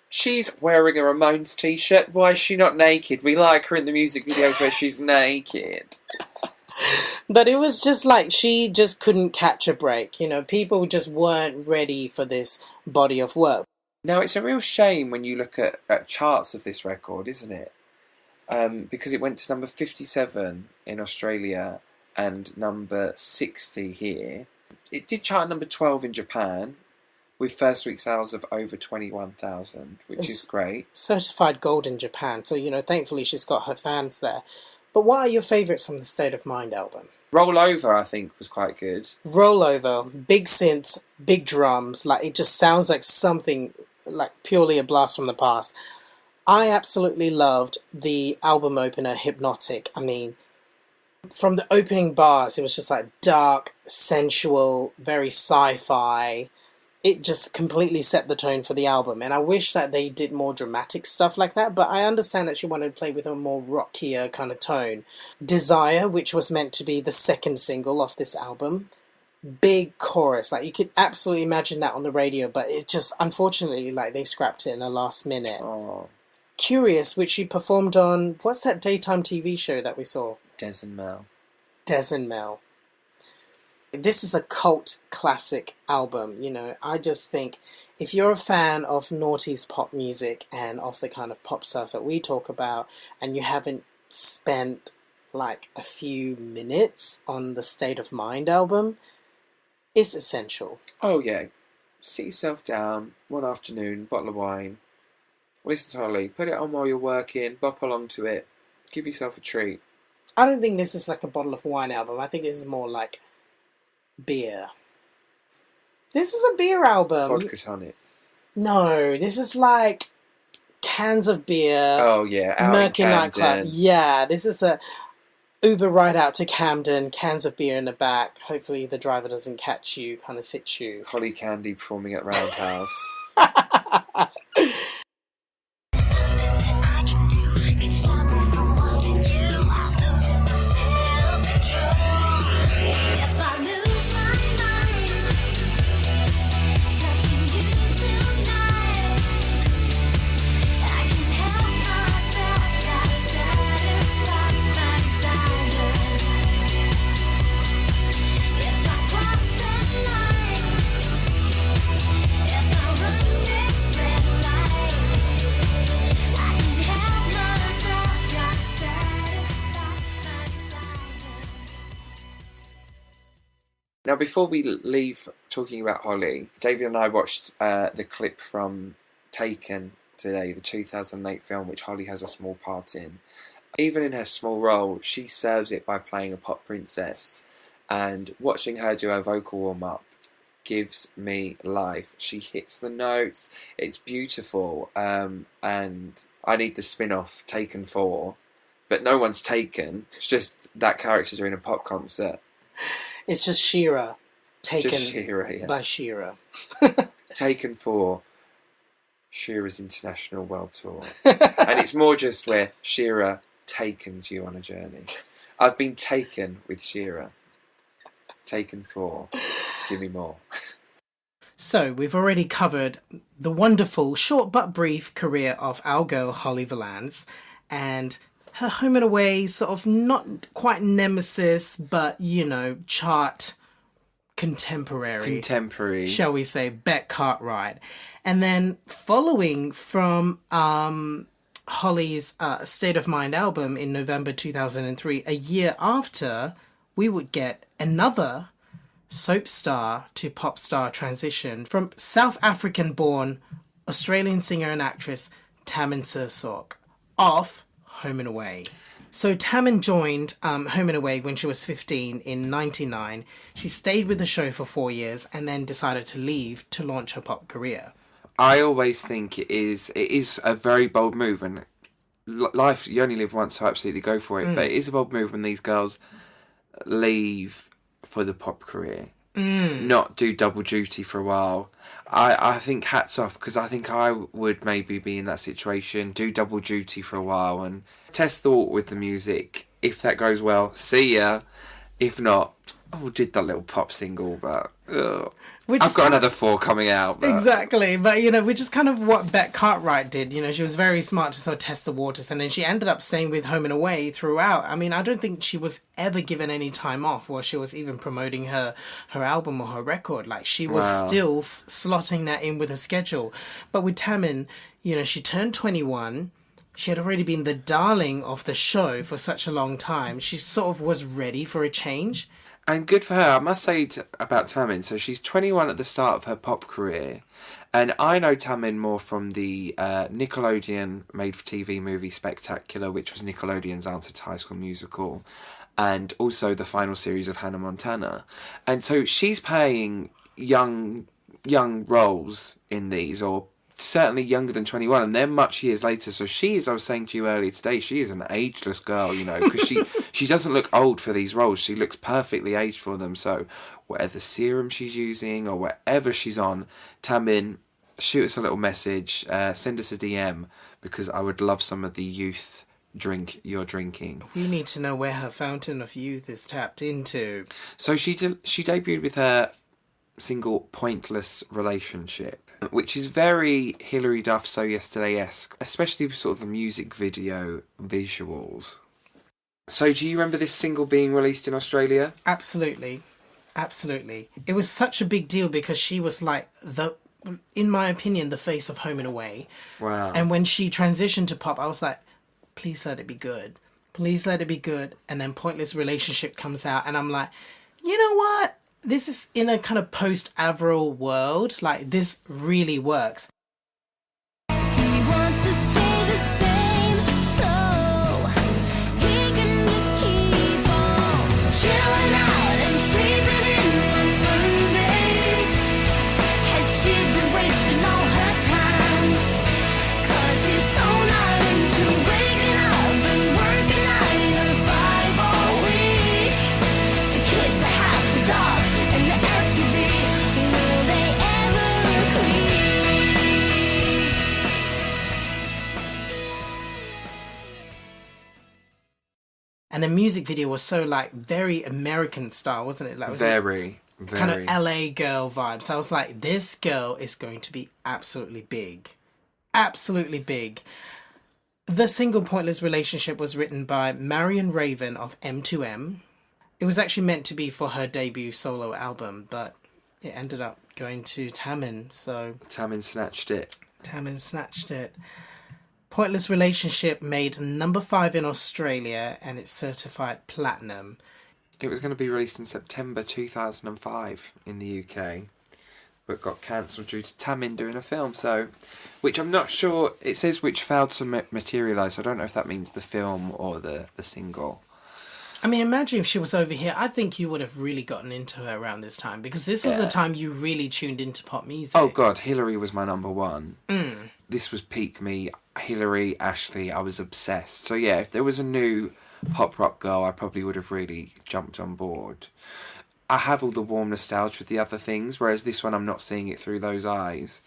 She's wearing a Ramones t-shirt. Why is she not naked? We like her in the music videos where she's naked. But it was just like she just couldn't catch a break. People just weren't ready for this body of work. Now, it's a real shame when you look at charts of this record, isn't it? Because it went to number 57 in Australia and number 60 here. It did chart number 12 in Japan with first week sales of over 21,000, which is great. Certified gold in Japan, so, thankfully she's got her fans there. But what are your favourites from the State of Mind album? Roll Over, I think, was quite good. Roll Over, big synths, big drums, like it just sounds like something, like purely a blast from the past. I absolutely loved the album opener, Hypnotic. I mean, from the opening bars, it was just like dark, sensual, very sci-fi. It just completely set the tone for the album, and I wish that they did more dramatic stuff like that, but I understand that she wanted to play with a more rockier kind of tone. Desire, which was meant to be the second single off this album, big chorus, like you could absolutely imagine that on the radio, but it just, unfortunately, like they scrapped it in the last minute. Oh. Curious, which she performed on, what's that daytime TV show that we saw? Des and Mel. Des and Mel. This is a cult classic album, I just think if you're a fan of noughties pop music and of the kind of pop stars that we talk about, and you haven't spent like a few minutes on the State of Mind album, it's essential. Oh yeah, sit yourself down one afternoon, bottle of wine, listen to Holly, put it on while you're working, bop along to it, give yourself a treat. I don't think this is like a bottle of wine album. I think this is more like beer. This is a beer album. Vodka tonic. No, this is like cans of beer. Oh yeah, out Murky in nightclub. Yeah, this is a Uber ride out to Camden, cans of beer in the back. Hopefully the driver doesn't catch you, kind of sit you. Holly Candy performing at Roundhouse. If I Now, before we leave talking about Holly, David and I watched the clip from Taken today, the 2008 film, which Holly has a small part in. Even in her small role, she serves it by playing a pop princess. And watching her do her vocal warm-up gives me life. She hits the notes. It's beautiful. And I need the spin-off, Taken 4. But no one's Taken. It's just that character doing a pop concert. It's just Shira. Taken Just Shira, yeah. by Shira. Taken 4. Shira's International World Tour. And it's more just where Shira takens you on a journey. I've been taken with Shira. Taken 4. Give me more. So, we've already covered the wonderful, short but brief career of our girl Holly Valance, and her home and away, sort of not quite nemesis, but, you know, chart contemporary, shall we say, Bec Cartwright. And then following from Holly's State of Mind album in November 2003, a year after, we would get another soap star to pop star transition from South African-born Australian singer and actress Tammin Sursok of Home and Away. So Tammin joined Home and Away when she was 15 in 99. She stayed with the show for 4 years and then decided to leave to launch her pop career. I always think it is a very bold move, and life, you only live once, so absolutely go for it. But it is a bold move when these girls leave for the pop career, not do double duty for a while. I think hats off, because I think I would maybe be in that situation, do double duty for a while and test the water with the music. If that goes well, see ya. If not, did that little pop single, but I've got another 4 coming out. But... Exactly, but you know, which is kind of what Bec Cartwright did. You know, she was very smart to sort of test the waters, and then she ended up staying with Home and Away throughout. I mean, I don't think she was ever given any time off while she was even promoting her album or her record. Like, she was still slotting that in with her schedule. But with Tammin, you know, she turned 21. She had already been the darling of the show for such a long time. She sort of was ready for a change. And good for her. I must say about Tammin, so she's 21 at the start of her pop career. And I know Tammin more from the Nickelodeon made-for-TV movie Spectacular, which was Nickelodeon's answer to High School Musical, and also the final series of Hannah Montana. And so she's playing young roles in these, or certainly younger than 21, and they're much years later. So she is, I was saying to you earlier today, she is an ageless girl, you know, because she doesn't look old for these roles. She looks perfectly aged for them. So whatever serum she's using or whatever she's on, Tammin, shoot us a little message, send us a DM, because I would love some of the youth drink you're drinking. We need to know where her fountain of youth is tapped into. So she debuted with her single Pointless Relationship, which is very Hilary Duff So Yesterday-esque, especially with sort of the music video visuals. So do you remember this single being released in Australia? Absolutely. It was such a big deal because she was like in my opinion, the face of Home and Away. Wow. And when she transitioned to pop, I was like, please let it be good. Please let it be good. And then Pointless Relationship comes out and I'm like, you know what? This is in a kind of post-Avril world. Like, this really works. He wants to stay the same, so he can just keep on chilling out and sleeping in on Mondays. Has she been wasting all her time? 'Cause he's so not into waking up and working 9 to 5 all week. The kids, the house, the dog, and the SUV, will they ever agree? And the music video was so, like, very American style, wasn't it? Like, it was Very. kind of LA girl vibes. So I was like, this girl is going to be absolutely big. Absolutely big. The single Pointless Relationship was written by Marion Raven of M2M. It was actually meant to be for her debut solo album, but it ended up going to Tammin, so... Tammin snatched it. Pointless Relationship made number 5 in Australia, and it's certified platinum. It was going to be released in September 2005 in the UK, but got cancelled due to Tammin doing a film. So, which I'm not sure. It says which failed to materialise. So I don't know if that means the film or the single. I mean, imagine if she was over here. I think you would have really gotten into her around this time, because this was the time you really tuned into pop music. Oh God, Hillary was my number one. This was peak me. Hillary, Ashley, I was obsessed. So yeah, if there was a new pop rock girl, I probably would have really jumped on board. I have all the warm nostalgia with the other things, whereas this one I'm not seeing it through those eyes.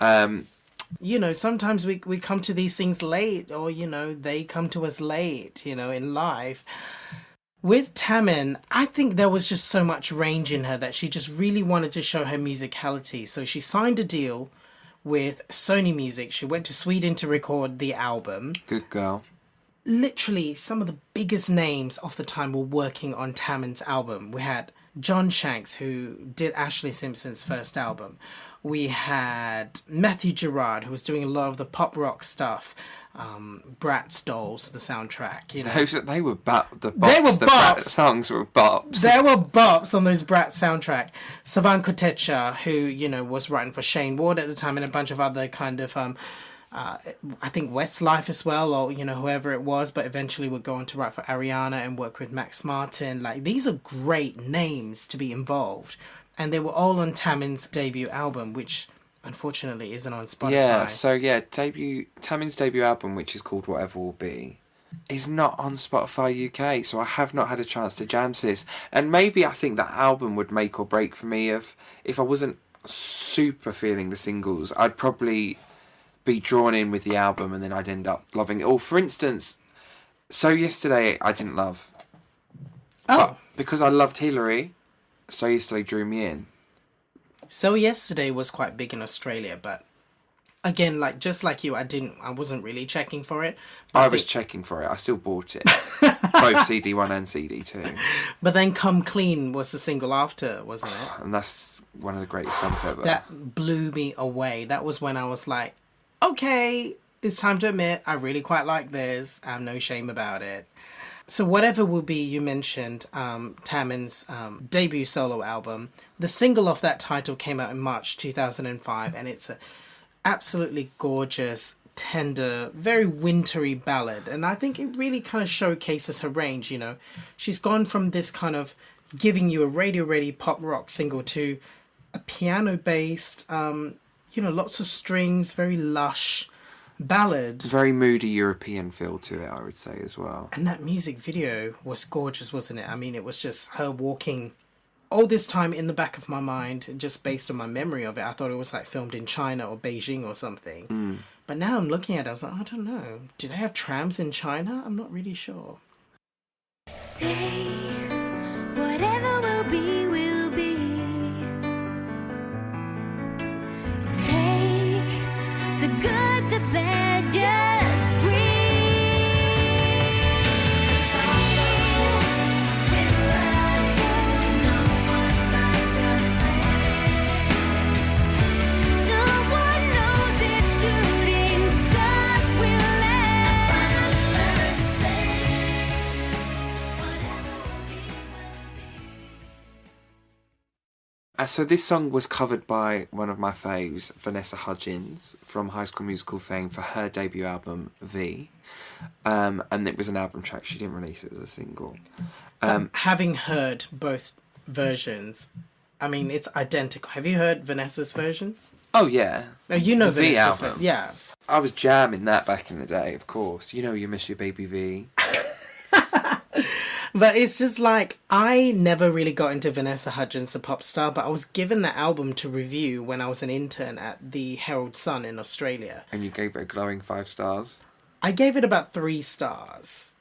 You know, sometimes we come to these things late, or, you know, they come to us late, you know, in life. With Tammin, I think there was just so much range in her that she just really wanted to show her musicality. So she signed a deal with Sony Music. She went to Sweden to record the album. Good girl. Literally, some of the biggest names of the time were working on Tammin's album. We had John Shanks, who did Ashlee Simpson's first album. We had Matthew Gerard, who was doing a lot of the pop rock stuff. Bratz Dolls, the soundtrack. You know, They were bops. They were The bops. Bratz songs were bops. There were bops on those Bratz soundtrack. Savan Kotecha, who, you know, was writing for Shane Ward at the time, and a bunch of other kind of I think Westlife as well, or, you know, whoever it was, but eventually would go on to write for Ariana and work with Max Martin. Like, these are great names to be involved, and they were all on Tammin's debut album, which unfortunately isn't on Spotify. Yeah, so yeah, Tammin's debut album, which is called Whatever Will Be, is not on Spotify UK, so I have not had a chance to jam to this. And maybe I think that album would make or break for me if I wasn't super feeling the singles. I'd probably be drawn in with the album, and then I'd end up loving it all. For instance, So Yesterday I didn't love. Oh. But because I loved Hillary, So Yesterday drew me in. So Yesterday was quite big in Australia, but again, like, just like you, I wasn't really checking for it. I was checking for it. I still bought it. Both CD1 and CD2. But then Come Clean was the single after, wasn't it? And that's one of the greatest songs ever. That blew me away. That was when I was like, okay, it's time to admit I really quite like this. I have no shame about it. So Whatever Will Be, you mentioned Tammin's debut solo album. The single off that title came out in March 2005, and it's a absolutely gorgeous, tender, very wintry ballad. And I think it really kind of showcases her range, you know. She's gone from this kind of giving you a radio-ready pop rock single to a piano-based, you know, lots of strings, very lush ballad. Very moody European feel to it, I would say, as well. And that music video was gorgeous, wasn't it? I mean, it was just her walking all this time in the back of my mind, just based on my memory of it. I thought it was like filmed in China or Beijing or something. But now I'm looking at it, I was like, I don't know. Do they have trams in China? I'm not really sure. Say whatever will be, will be. Take the good, the bad, just breathe. 'Cause although we're lying to no one lies nothing. No one knows if shooting stars will land. I finally learned to say whatever will be, will be. So this song was covered by one of my faves, Vanessa Hudgens, from High School Musical fame, for her debut album, V. And it was an album track. She didn't release it as a single. Having heard both versions, I mean, it's identical. Have you heard Vanessa's version? Oh, yeah. No, you know The V Vanessa's album. version. Yeah. I was jamming that back in the day, of course. You know you miss your baby V. But it's just like, I never really got into Vanessa Hudgens, a pop star, but I was given that album to review when I was an intern at the Herald Sun in Australia. And you gave it a glowing 5 stars. I gave it about 3 stars.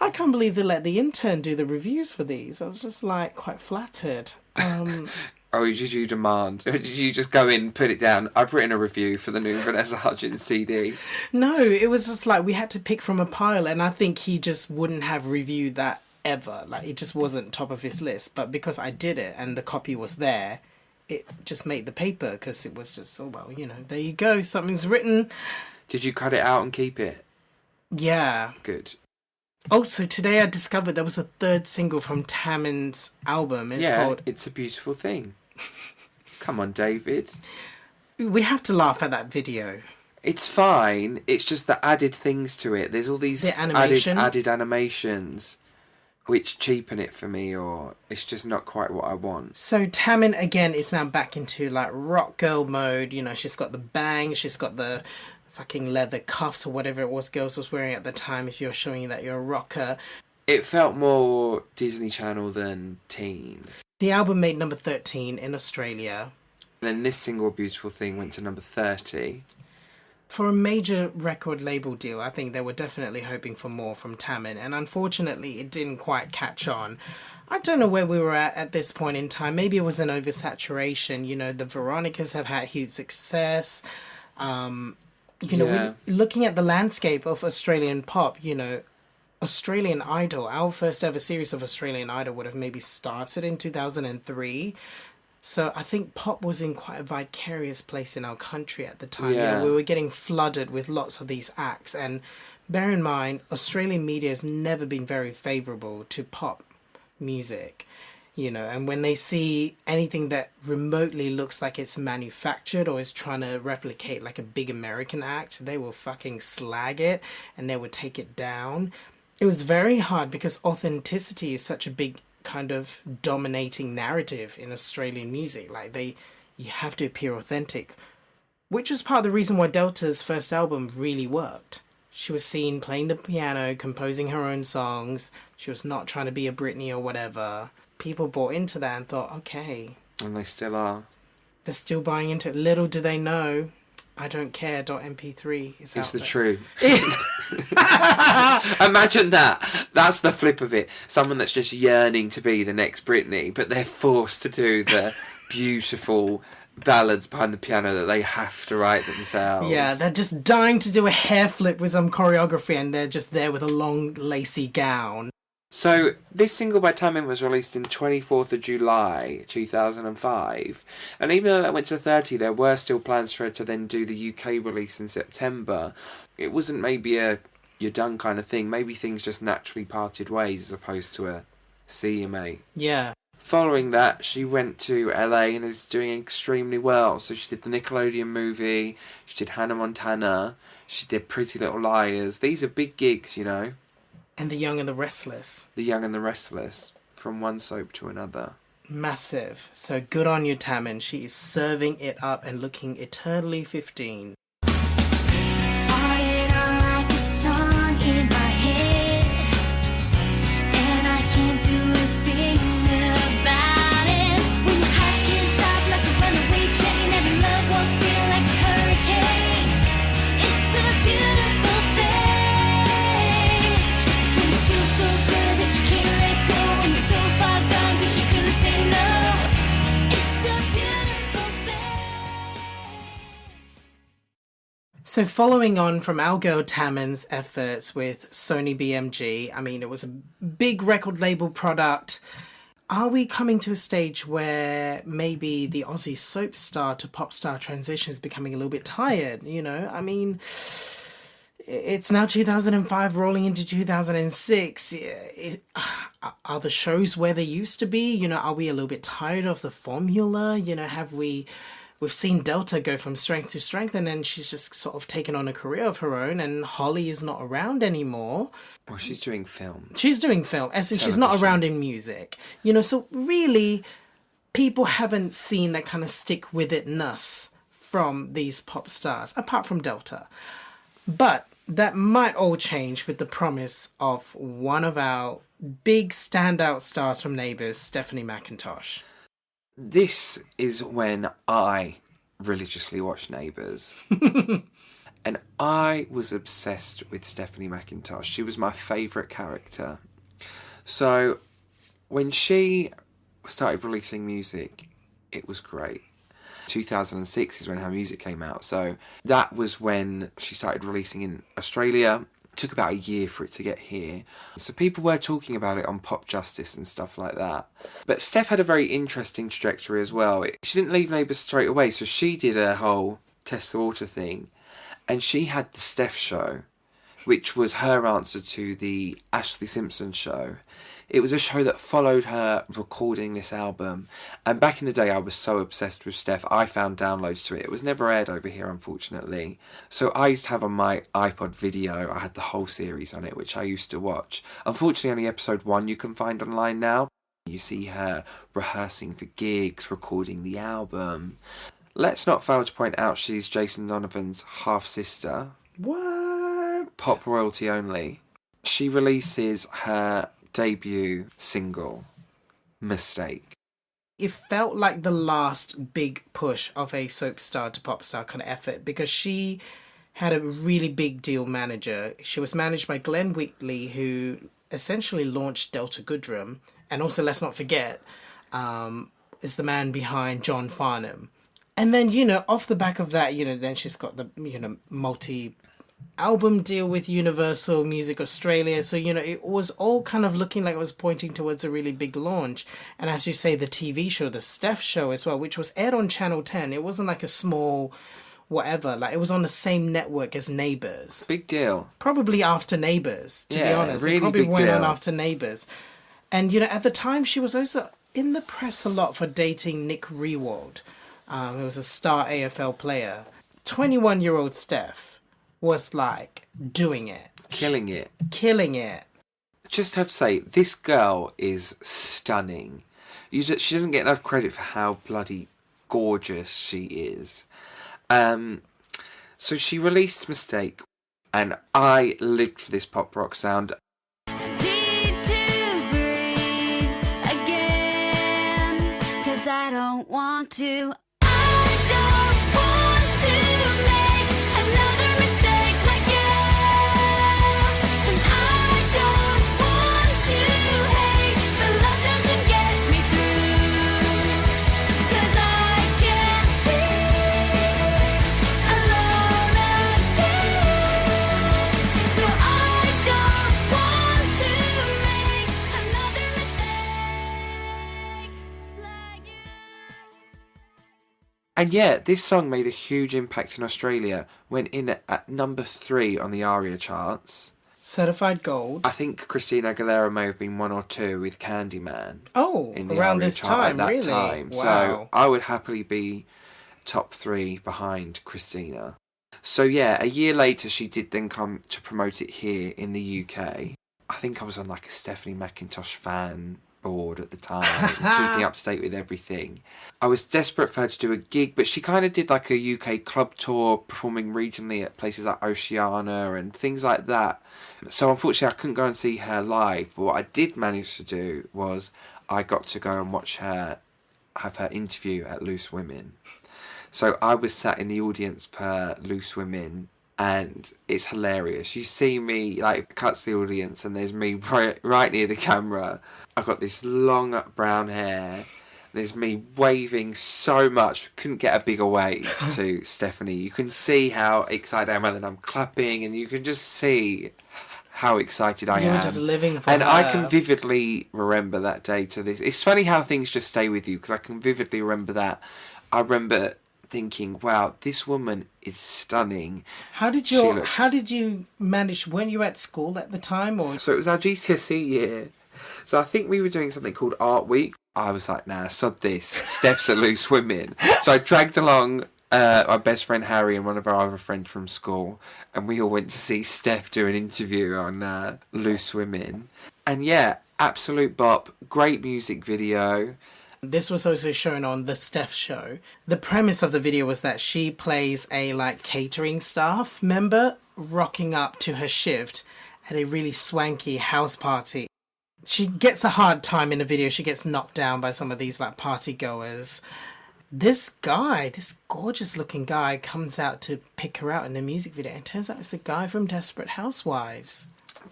I can't believe they let the intern do the reviews for these. I was just like quite flattered. Oh, did you demand? Or did you just go in, put it down? I've written a review for the new Vanessa Hudgens CD. No, it was just like we had to pick from a pile, and I think he just wouldn't have reviewed that ever. Like, it just wasn't top of his list. But because I did it and the copy was there, it just made the paper, because it was just, oh, well, you know, there you go. Something's written. Did you cut it out and keep it? Yeah. Good. Also, today I discovered there was a third single from Tammin's album. It's called It's a Beautiful Thing. Come on, David. We have to laugh at that video. It's fine. It's just the added things to it. There's all these The animation? added animations which cheapen it for me, or it's just not quite what I want. So Tammin, again, is now back into, like, rock girl mode. You know, she's got the bang, she's got the fucking leather cuffs or whatever it was girls was wearing at the time, if you're showing that you're a rocker. It felt more Disney Channel than teen. The album made number 13 in Australia. Then this single, Beautiful Thing, went to number 30. For a major record label deal, I think they were definitely hoping for more from Tammin, and unfortunately it didn't quite catch on. I don't know where we were at this point in time. Maybe it was an oversaturation. You know, the Veronicas have had huge success. Looking at the landscape of Australian pop, you know, Australian Idol, our first ever series of Australian Idol would have maybe started in 2003. So I think pop was in quite a vicarious place in our country at the time. Yeah. You know, we were getting flooded with lots of these acts. And bear in mind, Australian media has never been very favourable to pop music. You know, and when they see anything that remotely looks like it's manufactured or is trying to replicate like a big American act, they will fucking slag it and they will take it down. It was very hard because authenticity is such a big kind of dominating narrative in Australian music. Like you have to appear authentic, which was part of the reason why Delta's first album really worked. She was seen playing the piano, composing her own songs. She was not trying to be a Britney or whatever. People bought into that and thought, okay. And they still are. They're still buying into it. Little do they know, I Don't Care .mp3 is out It's the there. truth. Imagine that. That's the flip of it. Someone that's just yearning to be the next Britney, but they're forced to do the beautiful ballads behind the piano that they have to write themselves. Yeah, they're just dying to do a hair flip with some choreography and they're just there with a long lacy gown. So, this single by Tammin was released in 24th of July 2005, and even though that went to 30, there were still plans for her to then do the UK release in September. It wasn't maybe a you're done kind of thing, maybe things just naturally parted ways as opposed to a see you mate. Yeah. Following that, she went to LA and is doing extremely well. So she did the Nickelodeon movie, she did Hannah Montana, she did Pretty Little Liars. These are big gigs, you know. And The Young and the Restless. The Young and the Restless, from one soap to another. Massive. So good on you, Tammin. She is serving it up and looking eternally 15. So following on from our girl Tammin's efforts with Sony BMG, I mean, it was a big record label product. Are we coming to a stage where maybe the Aussie soap star to pop star transition is becoming a little bit tired? You know, I mean, it's now 2005 rolling into 2006. Are the shows where they used to be? You know, are we a little bit tired of the formula? You know, we've seen Delta go from strength to strength, and then she's just sort of taken on a career of her own, and Holly is not around anymore. Well, she's doing film. She's doing film, as in she's not around in music. You know, so really, people haven't seen that kind of stick-with-it-ness from these pop stars, apart from Delta. But that might all change with the promise of one of our big standout stars from Neighbours, Stephanie McIntosh. This is when I religiously watched Neighbours. And I was obsessed with Stephanie McIntosh. She was my favourite character. So when she started releasing music, it was great. 2006 is when her music came out. So that was when she started releasing in Australia. It took about a year for it to get here. So people were talking about it on Pop Justice and stuff like that. But Steph had a very interesting trajectory as well. She didn't leave Neighbours straight away, so she did a whole test the water thing. And she had the Steph Show, which was her answer to the Ashlee Simpson show. It was a show that followed her recording this album. And back in the day, I was so obsessed with Steph, I found downloads to it. It was never aired over here, unfortunately. So I used to have on my iPod video, I had the whole series on it, which I used to watch. Unfortunately, only episode 1 you can find online now. You see her rehearsing for gigs, recording the album. Let's not fail to point out she's Jason Donovan's half-sister. What? Pop royalty only. She releases her debut single, Mistake. It felt like the last big push of a soap star to pop star kind of effort, because she had a really big deal manager. She was managed by Glenn Wheatley, who essentially launched Delta Goodrem, and also, let's not forget, is the man behind John Farnham. And then, you know, off the back of that, you know, then she's got the, you know, multi-album deal with Universal Music Australia. So, you know, it was all kind of looking like it was pointing towards a really big launch. And as you say, the TV show, the Steph Show as well, which was aired on Channel 10. It wasn't like a small whatever. Like, it was on the same network as Neighbours. Big deal. Probably after Neighbours, to be honest. Really it probably big went deal. on after Neighbours. And, you know, at the time, she was also in the press a lot for dating Nick Rewald. Who was a star AFL player. 21-year-old Steph was like doing it. Killing it. Killing it. Just have to say, this girl is stunning. She doesn't get enough credit for how bloody gorgeous she is. So she released Mistake, and I lived for this pop rock sound. Need to breathe again, 'cause I don't want to. I don't want to make another mistake like you. And I don't want to hate, but love doesn't get me through. 'Cause I can't be alone again. No, I don't want to make another mistake like you. And yeah, this song made a huge impact in Australia. Went in at number 3 on the ARIA charts. Certified gold. I think Christina Aguilera may have been 1 or 2 with Candyman. Oh, In the around ARIA this chart time, at that really? time. Wow. So I would happily be top 3 behind Christina. So yeah, a year later she did then come to promote it here in the UK. I think I was on like a Stephanie McIntosh fan board at the time, keeping up to date with everything. I was desperate for her to do a gig, but she kind of did like a UK club tour, performing regionally at places like Oceania and things like that. So unfortunately I couldn't go and see her live, but what I did manage to do was I got to go and watch her, have her interview at Loose Women. So I was sat in the audience for Loose Women, and it's hilarious. You see me, like, it cuts the audience, and there's me right near the camera. I've got this long brown hair. There's me waving so much. Couldn't get a bigger wave to Stephanie. You can see how excited I am, and then I'm clapping, and you can just see how excited I You am. were just living for and her. I can vividly remember that day to this. It's funny how things just stay with you, because I can vividly remember that. I remember thinking, wow, this woman is stunning. How did you manage, weren't you at school at the time, or? So it was our GCSE year. So I think we were doing something called Art Week. I was like, nah, sod this. Steph's at Loose Women. So I dragged along our best friend Harry and one of our other friends from school, and we all went to see Steph do an interview on Loose Women. And yeah, absolute bop. Great music video. This was also shown on the Steph Show. The premise of the video was that she plays a like catering staff member rocking up to her shift at a really swanky house party. She gets a hard time in the video. She gets knocked down by some of these like party goers. This guy, this gorgeous looking guy, comes out to pick her out in the music video. And it turns out it's the guy from Desperate Housewives.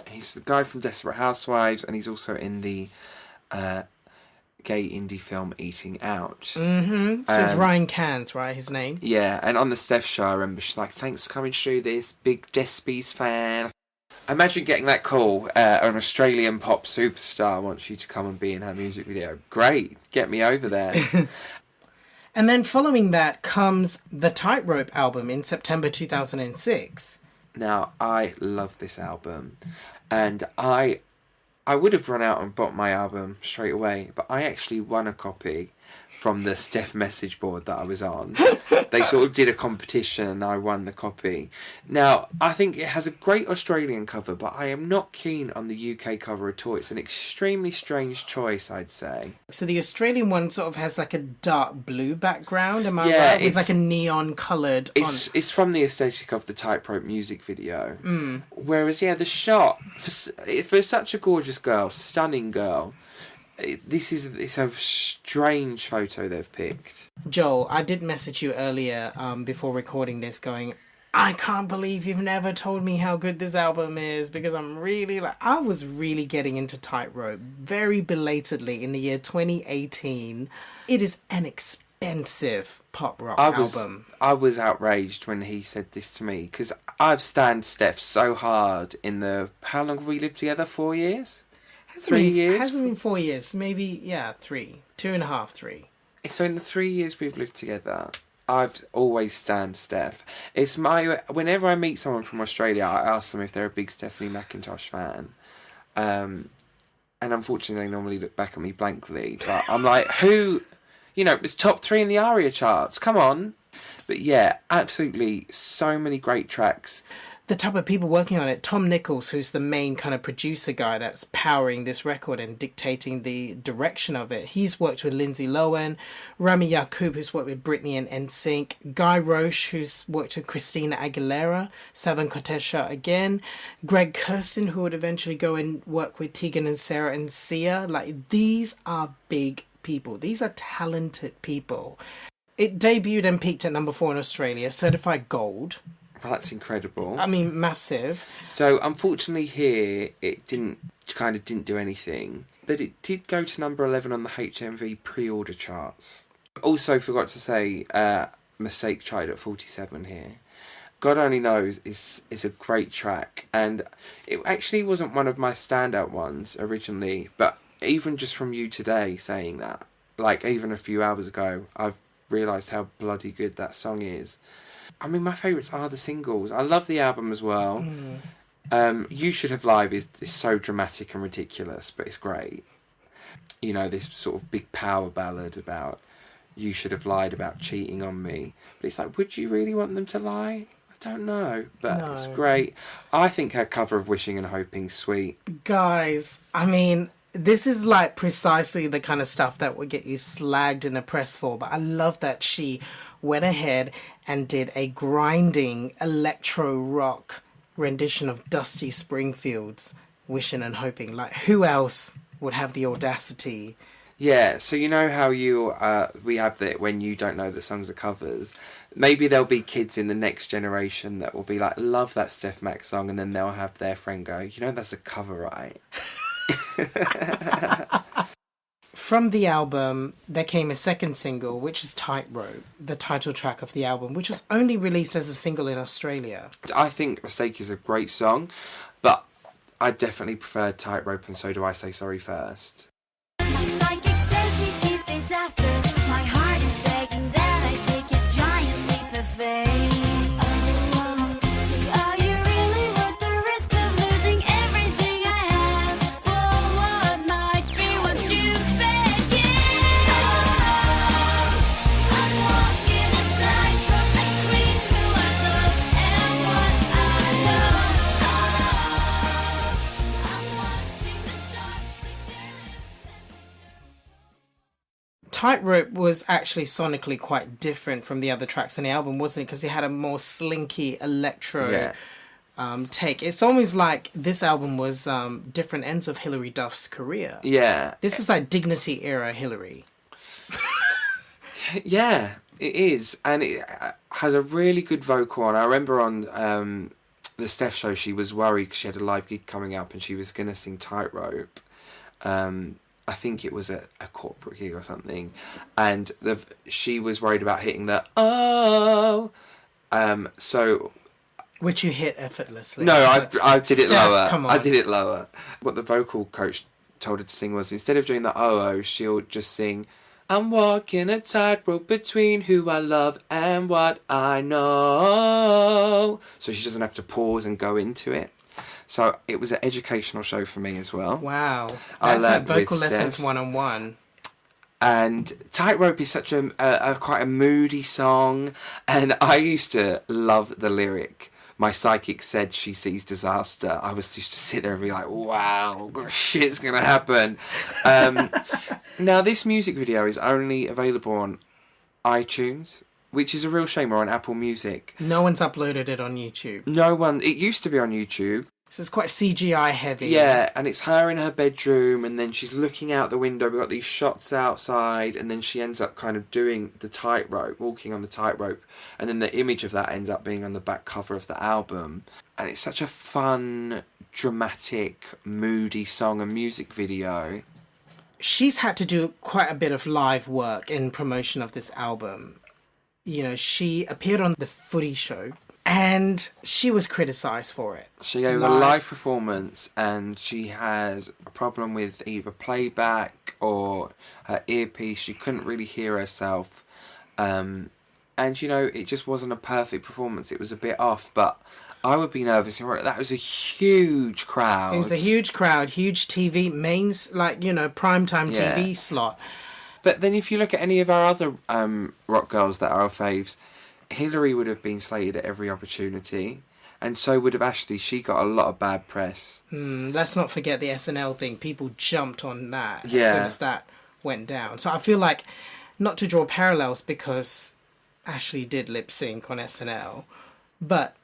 He's the guy from Desperate Housewives, and he's also in the gay indie film Eating Out. Mm-hmm. So it's Ryan Cairns, right? His name? Yeah, and on the Steph Show, I remember she's like, thanks for coming to do this, big Despies fan. Imagine getting that call, an Australian pop superstar wants you to come and be in her music video. Great, get me over there. And then following that comes the Tightrope album in September 2006. Now, I love this album, and I would have run out and bought my album straight away, but I actually won a copy from the Steph message board that I was on. They sort of did a competition and I won the copy. Now, I think it has a great Australian cover, but I am not keen on the UK cover at all. It's an extremely strange choice, I'd say. So the Australian one sort of has like a dark blue background, am I Yeah, right? With like a neon coloured... It's from the aesthetic of the Tightrope music video. Whereas, yeah, the shot, for such a gorgeous girl, stunning girl, it's a strange photo they've picked. Joel, I did message you earlier before recording this going, I can't believe you've never told me how good this album is, because I was really getting into Tightrope very belatedly in the year 2018. It is an expensive pop rock album. I was outraged when he said this to me, because I've stand Steph so hard in the... How long have we lived together? 4 years? 3 years? It hasn't been 4 years. Maybe, 3. 2.5, 3. So in the 3 years we've lived together, I've always stand Steph. It's whenever I meet someone from Australia, I ask them if they're a big Stephanie McIntosh fan. And unfortunately, they normally look back at me blankly. But I'm like, who... it's top 3 in the ARIA charts. Come on. But yeah, absolutely so many great tracks. The type of people working on it, Tom Nichols, who's the main kind of producer guy that's powering this record and dictating the direction of it. He's worked with Lindsay Lohan, Rami Yacoub, who's worked with Britney and NSYNC, Guy Roche, who's worked with Christina Aguilera, Savan Kotesha again, Greg Kurstin, who would eventually go and work with Tegan and Sarah and Sia. Like, these are big people. These are talented people. It debuted and peaked at number 4 in Australia, certified gold. Well, that's incredible. I mean, massive. So, unfortunately here, it didn't do anything. But it did go to number 11 on the HMV pre-order charts. Also, forgot to say, Mistake tried at 47 here. God Only Knows is a great track. And it actually wasn't one of my standout ones originally. But even just from you today saying that, like even a few hours ago, I've realised how bloody good that song is. I mean, my favourites are the singles. I love the album as well. You Should Have Live is so dramatic and ridiculous, but it's great. This sort of big power ballad about you should have lied about cheating on me. But it's like, would you really want them to lie? I don't know, but no. It's great. I think her cover of Wishing and Hoping's sweet. Guys, I mean... This is like precisely the kind of stuff that would get you slagged in a press for, but I love that she went ahead and did a grinding electro rock rendition of Dusty Springfield's Wishing and Hoping. Like, who else would have the audacity? Yeah, so you know how we have that when you don't know the songs are covers. Maybe there'll be kids in the next generation that will be like, love that Steph Mac song, and then they'll have their friend go, that's a cover, right? From the album, there came a second single, which is Tightrope, the title track of the album, which was only released as a single in Australia. I think Mistake is a great song, but I definitely prefer Tightrope, and so do I Say Sorry First. My psychic says she sees disaster. My heart is begging that I take a giant leap of faith. Tightrope was actually sonically quite different from the other tracks on the album, wasn't it? Because it had a more slinky electro take. It's almost like this album was different ends of Hilary Duff's career. Yeah. This is like Dignity era Hilary. Yeah, it is. And it has a really good vocal on. I remember on the Steph Show, she was worried because she had a live gig coming up and she was going to sing Tightrope. I think it was a corporate gig or something, and she was worried about hitting the so which you hit effortlessly. No, I did it Steph, lower. come on. I did it lower. What the vocal coach told her to sing was, instead of doing the she'll just sing I'm walking a tightrope between who I love and what I know. So she doesn't have to pause and go into it. So it was an educational show for me as well. Wow. I That's like learnt vocal with lessons Steph. 101. And Tightrope is such a quite a moody song, and I used to love the lyric. My psychic said she sees disaster. I was used to sit there and be like, wow, shit's gonna happen. Now this music video is only available on iTunes, which is a real shame, or on Apple Music. No one's uploaded it on YouTube. No one. It used to be on YouTube. So it's quite CGI heavy. Yeah, and it's her in her bedroom, and then she's looking out the window. We've got these shots outside, and then she ends up kind of doing the tightrope, walking on the tightrope, and then the image of that ends up being on the back cover of the album. And it's such a fun, dramatic, moody song and music video. She's had to do quite a bit of live work in promotion of this album. You know, she appeared on the Footy Show, and she was criticised for it. She gave a live performance, and she had a problem with either playback or her earpiece. She couldn't really hear herself. And, you know, it just wasn't a perfect performance. It was a bit off, but I would be nervous. That was a huge crowd. It was a huge crowd, huge TV, mains, like, you know, primetime TV slot. But then if you look at any of our other rock girls that are our faves, Hillary would have been slated at every opportunity, and so would have Ashley. She got a lot of bad press. Let's not forget the SNL thing. People jumped on that as Yeah. soon as that went down. So I feel like, not to draw parallels, because Ashley did lip sync on SNL, but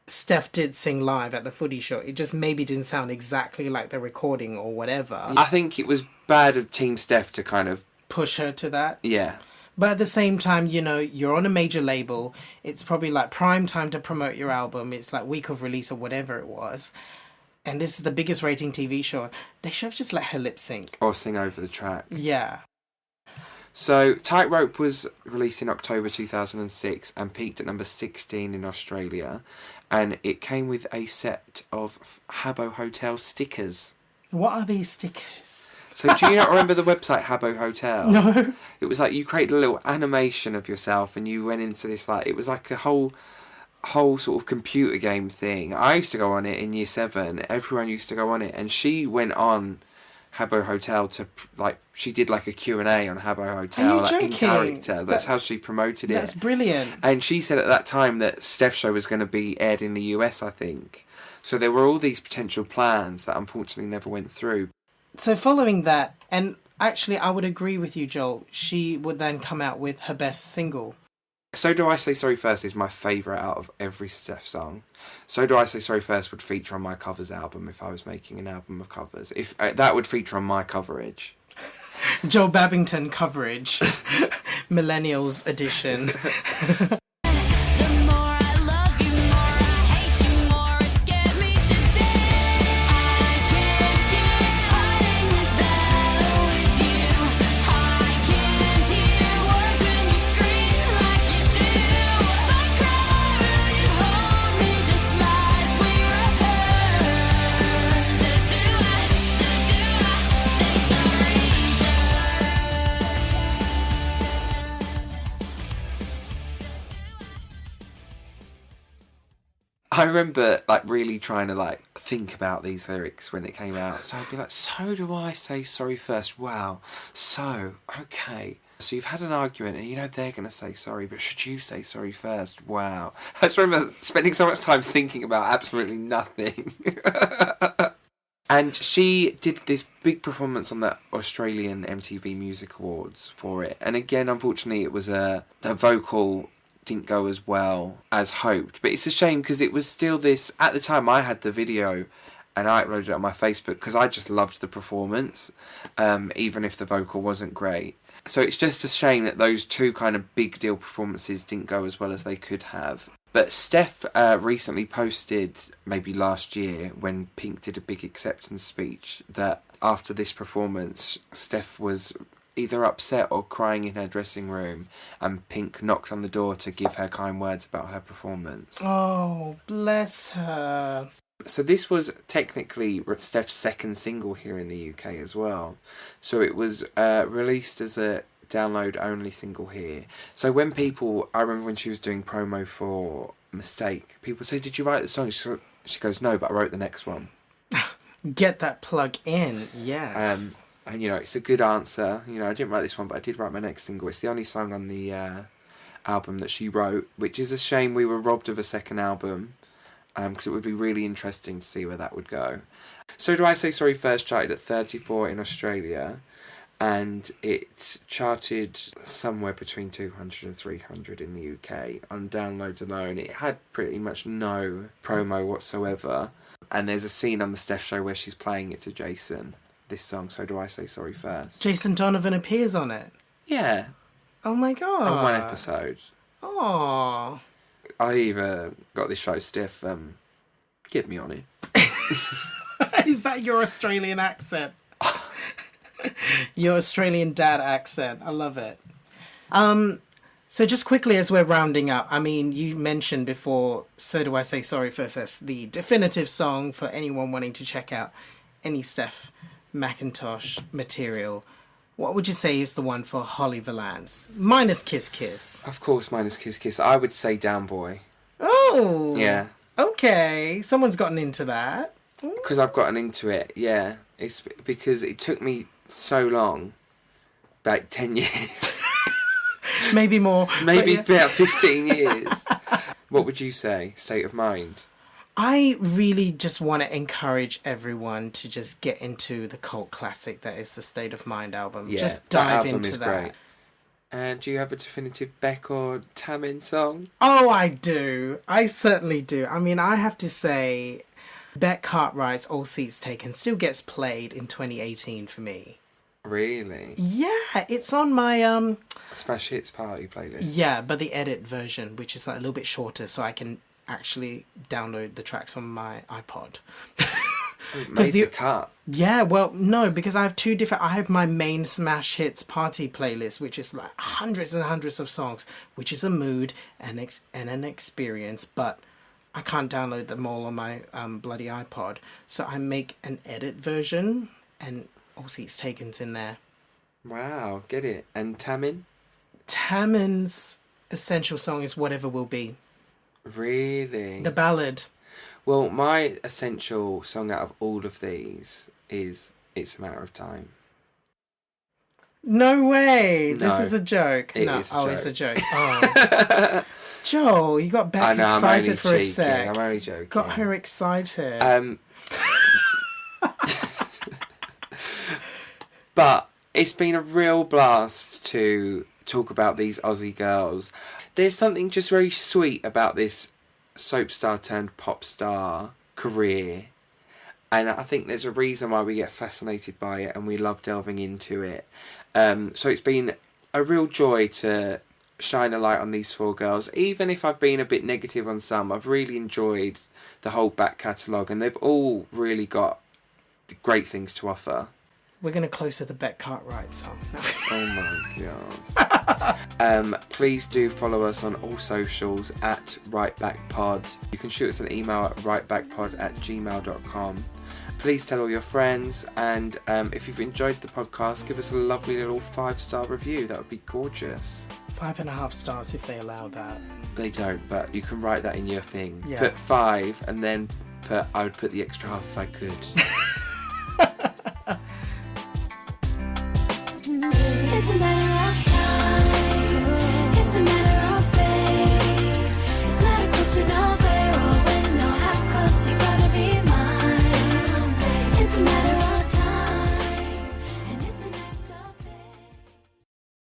Steph did sing live at the Footy Show. It just maybe didn't sound exactly like the recording or whatever. I think it was bad of Team Steph to kind of Push her to that. Yeah. But at the same time, you know, you're on a major label. It's probably like prime time to promote your album. It's like week of release or whatever it was. And this is the biggest rating TV show. They should have just let her lip sync. Or sing over the track. Yeah. So Tightrope was released in October 2006 and peaked at number 16 in Australia. And it came with a set of Habbo Hotel stickers. What are these stickers? So do you not remember the website Habbo Hotel? No. It was like you created a little animation of yourself and you went into this, like, it was like a whole sort of computer game thing. I used to go on it in year 7. Everyone used to go on it, and she went on Habbo Hotel to, like, she did like a Q&A on Habbo Hotel, like, in character. That's how she promoted it. That's brilliant. And she said at that time that Steph Show was going to be aired in the US, I think. So there were all these potential plans that unfortunately never went through. So following that, and actually I would agree with you, Joel, she would then come out with her best single. So Do I Say Sorry First is my favourite out of every Steph song. So Do I Say Sorry First would feature on my covers album if I was making an album of covers. If that would feature on my coverage. Joe Babington coverage, Millennials edition. The more I love you, more I hate you, more it scares me to death. I can't keep fighting this battle with you. I can't hear words when you scream like you do. If I cry, will you hold me just like we rehearsed? So do I I remember, like, really trying to, like, think about these lyrics when it came out. So I'd be like, so do I say sorry first? Wow. So, okay. So you've had an argument and you know they're going to say sorry, but should you say sorry first? Wow. I just remember spending so much time thinking about absolutely nothing. And she did this big performance on the Australian MTV Music Awards for it. And again, unfortunately, it was the vocal didn't go as well as hoped. But it's a shame because it was still this... At the time, I had the video and I uploaded it on my Facebook because I just loved the performance, even if the vocal wasn't great. So it's just a shame that those two kind of big deal performances didn't go as well as they could have. But Steph recently posted, maybe last year, when Pink did a big acceptance speech, that after this performance, Steph was either upset or crying in her dressing room, and Pink knocked on the door to give her kind words about her performance. Oh, bless her. So this was technically Steph's second single here in the UK as well. So it was released as a download only single here. So when people, I remember when she was doing promo for Mistake, people say, did you write the song? She goes, no, but I wrote the next one. Get that plug in, yes. And, you know, it's a good answer. You know, I didn't write this one, but I did write my next single. It's the only song on the album that she wrote, which is a shame we were robbed of a second album, because it would be really interesting to see where that would go. So Do I Say Sorry First charted at 34 in Australia, and it charted somewhere between 200 and 300 in the UK on downloads alone. It had pretty much no promo whatsoever, and there's a scene on the Steph Show where she's playing it to Jason, this song, So Do I Say Sorry First. Jason Donovan appears on it. Yeah. Oh my god. On one episode. Oh. I either got this show, Steph, get me on it. Is that your Australian accent? Your Australian dad accent. I love it. So just quickly as we're rounding up, I mean, you mentioned before, So Do I Say Sorry First as the definitive song for anyone wanting to check out any Steph McIntosh material. What would you say is the one for Holly Valance? Minus Kiss Kiss. Of course, minus Kiss Kiss. I would say Down Boy. Oh! Yeah. Okay, someone's gotten into that. Because I've gotten into it, yeah. It's because it took me so long, about 10 years. Maybe more. Maybe but yeah. about 15 years. What would you say? State of Mind? I really just want to encourage everyone to just get into the cult classic that is the State of Mind album. Yeah, just that dive album into is that. great. And do you have a definitive Bec or Tammin song? Oh, I do. I certainly do. I mean, I have to say, Bec Cartwright's All Seats Taken still gets played in 2018 for me. Really? Yeah, it's on my Smash Hits Party playlist. Yeah, but the edit version, which is like a little bit shorter, so I can actually download the tracks on my iPod. It made the cut. Yeah, well, no, because I have two different... I have my main Smash Hits Party playlist, which is like hundreds and hundreds of songs, which is a mood and an experience, but I can't download them all on my bloody iPod. So I make an edit version, and All Seats Taken's in there. Wow, get it. And Tammin? Tammin's essential song is Whatever Will Be. Really? The ballad. Well, my essential song out of all of these is It's a Matter of Time. No way! No, this is a joke. It no, is a oh, joke. it's a joke. Oh. Joel, you got Bec excited for a sec. I'm only joking. Got her excited. But it's been a real blast to talk about these Aussie girls. There's something just very sweet about this soap star turned pop star career, and I think there's a reason why we get fascinated by it and we love delving into it. So it's been a real joy to shine a light on these four girls. Even if I've been a bit negative on some, I've really enjoyed the whole back catalogue, and they've all really got great things to offer. We're going to close to the Bec Cartwright song. Oh my god. Please do follow us on all socials at rightbackpod. You can shoot us an email at rightbackpod@gmail.com. Please tell all your friends, and if you've enjoyed the podcast, give us a lovely little 5-star review. That would be gorgeous. 5.5 stars if they allow that. They don't, but you can write that in your thing. Yeah. Put 5 and then I would put the extra half if I could.